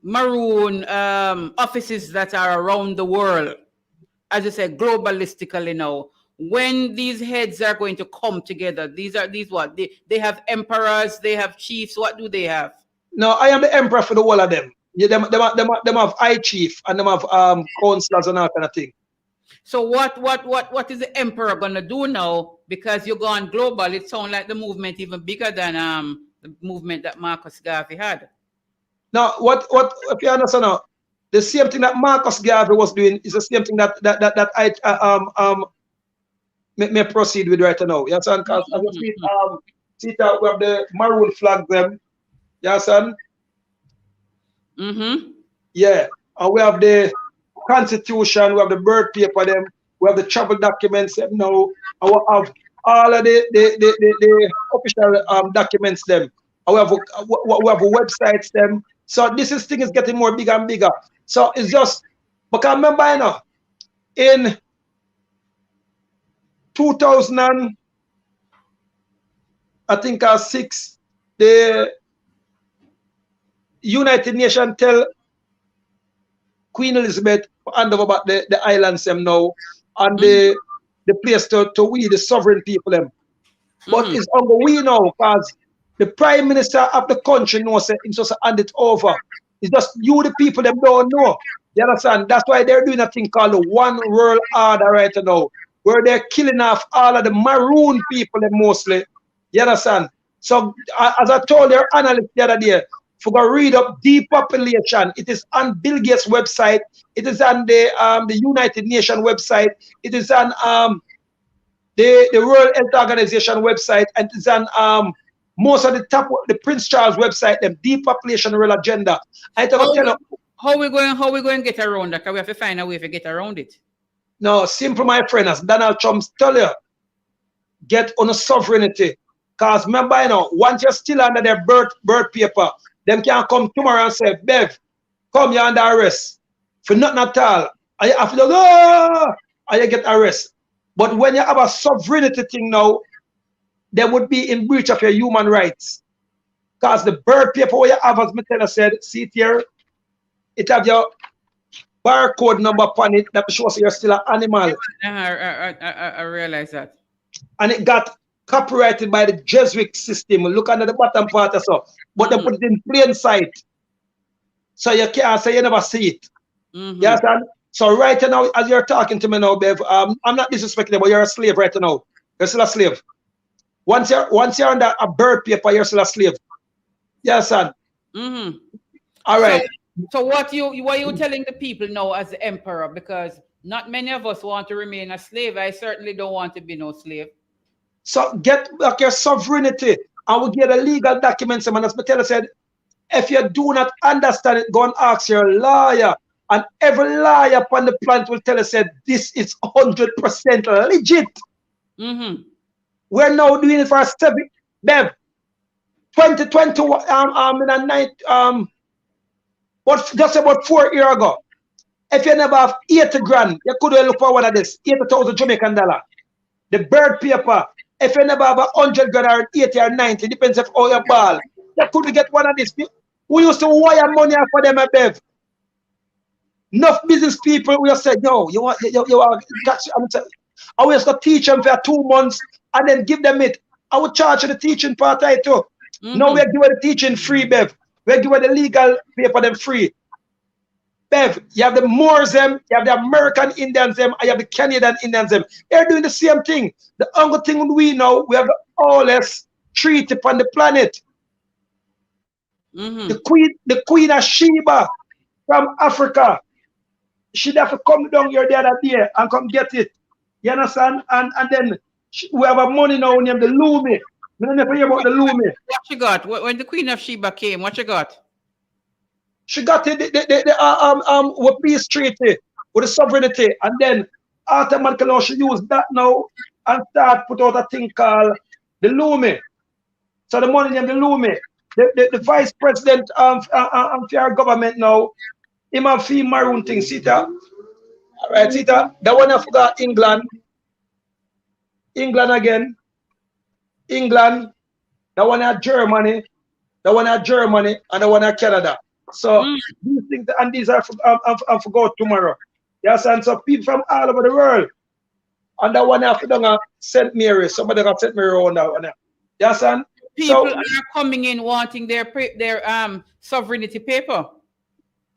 Maroon offices that are around the world, as I said, globalistically now, when these heads are going to come together, these what? They have emperors, they have chiefs. What do they have? No, I am the emperor for the whole of them. Yeah, them have high chief and them have councillors and all kind of thing. So what is the emperor gonna do now? Because you're going global, it sounds like the movement even bigger than the movement that Marcus Garvey had. Now, what if you understand now? The same thing that Marcus Garvey was doing is the same thing that I may proceed with right now. Yes, and because as you see that we have the Maroon flag them. Yes, and yeah, and we have the Constitution, we have the birth paper them, we have the travel documents them now, and we have all of the official documents them. And we have websites them. So this thing is getting more bigger and bigger. So it's just, because remember, you know, in 2006, the United Nations tell Queen Elizabeth hand over about the islands them now and the place to we the sovereign people them. But it's under we now because the Prime Minister of the country knows that it's just hand it over. It's just you the people them don't know. You understand? That's why they're doing a thing called the One World Order right now, where they're killing off all of the maroon people them mostly. You understand? So as I told your analyst the other day, for go read up depopulation. It is on Bill Gates' website. It is on the United Nations website. It is on the World Health Organization website, and it is on most of the Prince Charles website. Them depopulation real agenda. I tell you, how we going to get around that? Because we have to find a way to get around it. No, simple, my friend. As Donald Trump tell you, get on a sovereignty. Because remember, you know, once you're still under their birth paper, them can come tomorrow and say, Bev, come, you're under arrest for nothing at all. And you have to go, and you get arrested. But when you have a sovereignty thing now, they would be in breach of your human rights. Because the birth paper where you have, as Matella said, see it here, it have your barcode number upon it that shows you're still an animal. I realize that. And it got copyrighted by the Jesuit system. Look under the bottom part or so. But they put it in plain sight. So you can't say you never see it. You understand? So right now, as you're talking to me now, Bev, I'm not disrespecting you, but you're a slave right now. You're still a slave. Once you're under a birth paper, you're still a slave. You understand? All right. So what are you telling the people now as the emperor? Because not many of us want to remain a slave. I certainly don't want to be no slave. So get back your sovereignty and we get a legal documents. And as Matella said, if you do not understand it, go and ask your lawyer. And every lawyer upon the planet will tell us that this is 100% legit. We're now doing it for a step. Bev, 2020, but just about 4 years ago, if you never have 80 grand, you could look for one of this, 80,000 Jamaican dollar. The bird paper, if you never have 100 grand or 80 or 90, depends on how you ball, you could get one of this. We used to wire money for them at Bev. Enough business people, we have said, no, you I was going to teach them for 2 months and then give them it. I would charge the teaching part I too. Now we're giving the teaching free, Bev. We're giving the legal paper them free. Bev, you have the Moors them, you have the American Indians them, and you have the Canadian Indians them. They're doing the same thing. The only thing we know, we have the oldest treaty upon the planet. The Queen of Sheba from Africa. She'd have to come down here the other day and come get it. You understand? And then we have a money now named the Lumi. You don't never hear about the Lumi. What she got? When the Queen of Sheba came, what she got? She got it, with peace treaty, with the sovereignty, and then automatically she used that now and start put out a thing called the Lumi. So the money named the Lumi. The vice president of our government now, him have fee maroon thing, see that? All right, see that? That one I forgot England. England again. England. That one at Germany. That one at Germany, and that one at Canada. So these things, and these are forgot tomorrow. Yes, and so people from all over the world. And that one after done St. Mary. Somebody got St. Mary on that one. Yes, and people are coming in wanting their sovereignty paper.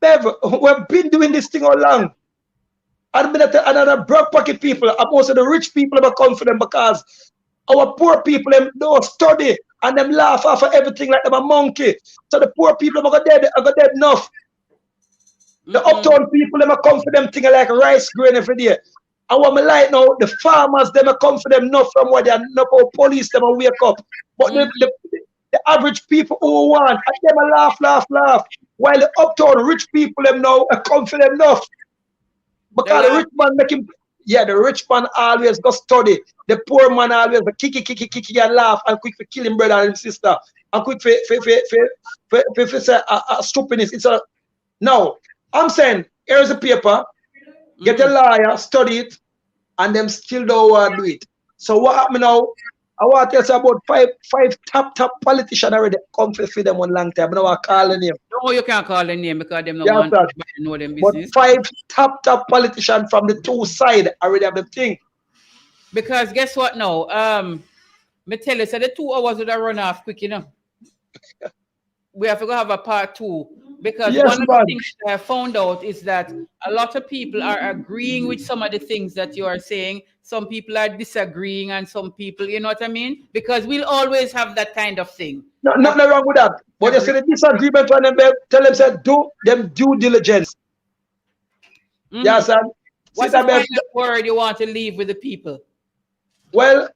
Bev, we've been doing this thing all along. And another broke pocket people, most of the rich people have come for them because our poor people them don't study and them laugh off of everything like them a monkey. So the poor people have got dead enough. The uptown people them come for them thing like rice grain every day. And what me like now, the farmers them come for them enough from what they are not police them and wake up. But the average people who want and them a laugh. While the uptown rich people them now come for them enough. Because the rich man make him, the rich man always go study. The poor man always go kiki and laugh and quick for kill him brother and sister. And quick for say stupidness. It's a now I'm saying here's a paper, get a lawyer, study it, and them still don't want to do it. So what happened now? I want to tell you about five top politicians already come for them one long time. I don't want to call the name. No, you can't call them name because them no Yeah, want sir. everybody to know them But business. five top politicians from the two sides already have the thing. Because guess what now? Me tell you, so the 2 hours would have run off quick, you know. We have to go have a part 2. Because Yes, one of man. the things that I found out is that a lot of people are agreeing with some of the things that you are saying. Some people are disagreeing, and some people, you know what I mean? Because we'll always have that kind of thing. No, nothing wrong with that. But you see the disagreement when them tell them say do them due diligence. Mhm. Yes, and What's see the that them- final word you want to leave with the people? well,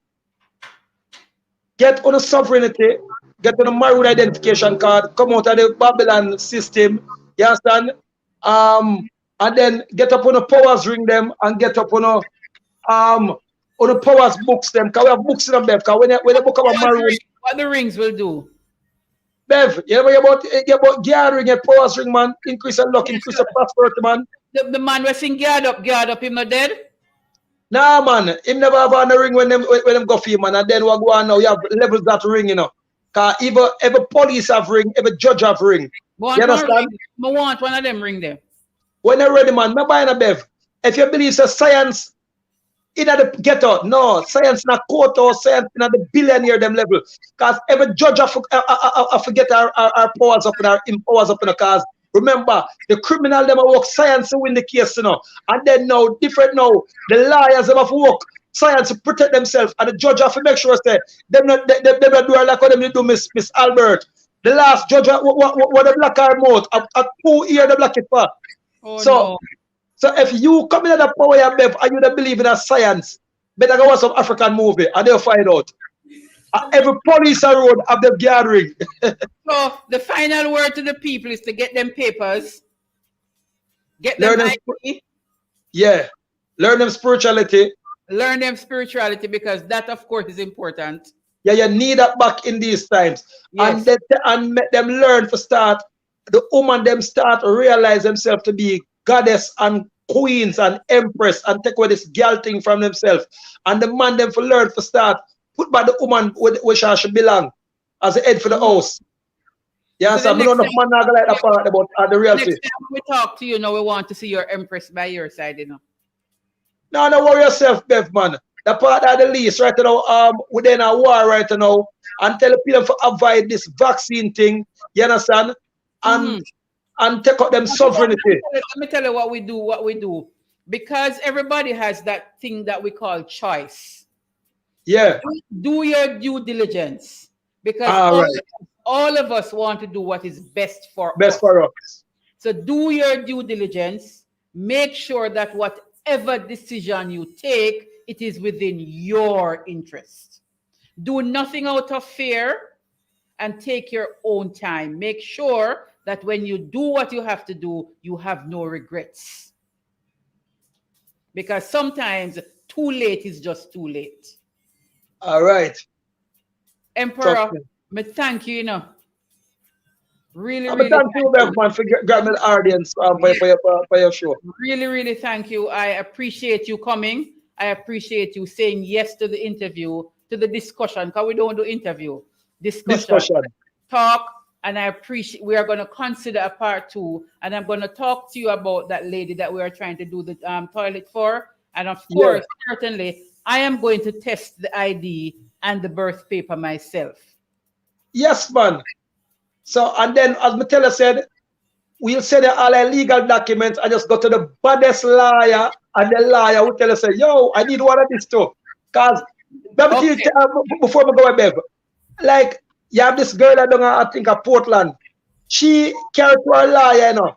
get on a sovereignty, get on a Maroon identification card, come out of the Babylon system, you understand? And then get up on the powers ring them and get up on the powers books them. Because we have books in them, Bev. Because when they book up a Maroon, What the rings will do? Bev, you know about gathering your powers ring, man, increase your luck, increase your prosperity, man. The man was saying, guard up, him not dead? Nah, man, him never have on the ring when them go for him, man. And then what go on now, you have levels that ring, you know. Because every police have ring, every judge have ring. You understand? I want one of them ring there. When you're ready, man, remember in a Bev, if you believe the science in the ghetto, no, science in a court or science in the billionaire them level. Because every judge have to get our powers up in our powers up in the cause. Remember, the criminal them work science to win the case, you know. And then now, different now, the lawyers them have to work science to protect themselves, and the judge have to make sure say them not do like what them do, Miss Albert. The last judge what the black her mouth at 2 years the black it for. Oh, So no. so if you come in at the power you Bev and you don't believe in a science, better go watch some African movie and they'll find out. Every police road have them gathering. So the final word to the people is to get them papers, get Learn them them ID, Yeah. Learn them spirituality. learn them spirituality, because that, of course, is important. Yeah, you need that back in these times. Yes. And make them learn to start, the woman them start to realize themselves to be goddess and queens and empress and take away this girl thing from themselves. And the man them for learn to start, put back the woman where she should belong as the head for the house. Yeah, so we don't know if man not like that part about the real Next thing. time we talk to you, now we want to see your empress by your side, you know. No, don't worry yourself, Bev, man. The part of the least right now, we're in a war right now, and tell the people to avoid this vaccine thing, you understand? And take up them sovereignty. Let me tell you what we do. Because everybody has that thing that we call choice. Yeah. Do your due diligence. Because all of us want to do what is best for us. So do your due diligence. Make sure that whatever decision you take, it is within your interest. Do nothing out of fear and take your own time. Make sure that when you do what you have to do, you have no regrets. Because sometimes too late is just too late. All right. Emperor, me thank you, you know. Really, thank you, Bev, man, for grabbing the audience for your show. Really, really thank you. I appreciate you coming. I appreciate you saying yes to the interview, to the discussion, because we don't do interview. Discussion. Talk, and I appreciate, we are going to consider a part 2, and I'm going to talk to you about that lady that we are trying to do the toilet for. And of course, certainly, I am going to test the ID and the birth paper myself. Yes, man. So, and then, as Matella said, we'll send you all our legal documents and just go to the baddest lawyer, and the lawyer will tell us, yo, I need one of this too. Because, before we go, Bev, like, you have this girl that I think at Portland. She carried to her lawyer, you know.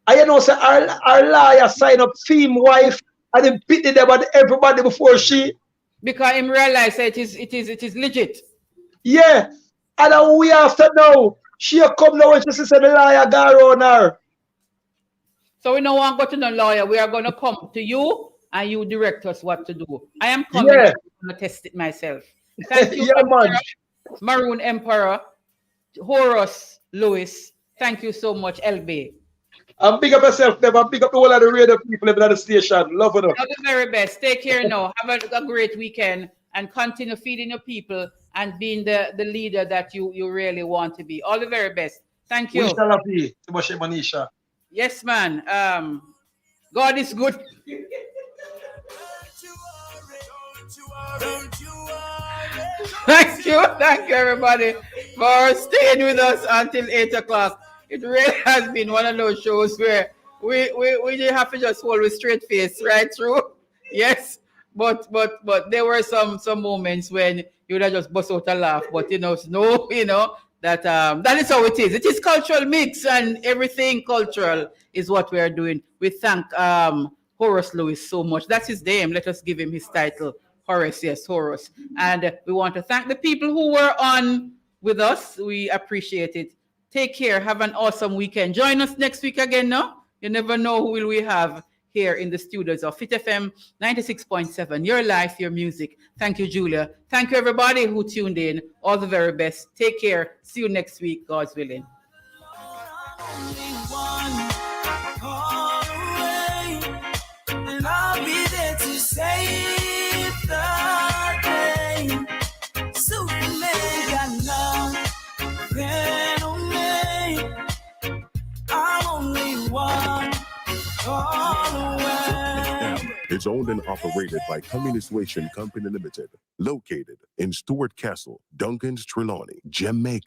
And you know, so our lawyer signed up Theme wife and then pity them and everybody before she. Because him realize that it is legit. Yeah. And then we after now, she come now and she said the lawyer got around her. So we don't want to go to no lawyer. We are going to come to you and you direct us what to do. I am coming to test it myself. Thank you, man. Maroon Emperor, Horus Lewis. Thank you so much, LB. And big up yourself, Bev. And big up the whole of the radio people living at the station. Love it. All the very best. Take care now. Have a great weekend. and continue feeding your people and being the leader that you really want to be. All the very best. Thank you. We shall be. Manisha. Yes, man. God is good. Thank you, everybody, for staying with us until 8 o'clock. It really has been one of those shows where we just have to just hold with straight face right through. Yes, but there were some moments when you would have just bust out a laugh. But that that is how it is. It is cultural mix, and everything cultural is what we are doing. We thank Horace Lewis so much. That's his name. Let us give him his title. Horace, yes, Horace. And we want to thank the people who were on with us. We appreciate it. Take care. Have an awesome weekend. Join us next week again, no? You never know who will we have here in the studios of Fit FM 96.7. Your life, your music. Thank you, Julia. Thank you, everybody who tuned in. All the very best. Take care. See you next week, God's willing. And I'll be there to save the day. Superman got nothing on me. I'm only one call away. It's owned and operated by Communication Company Limited, located in Stuart Castle, Duncan's, Trelawney, Jamaica.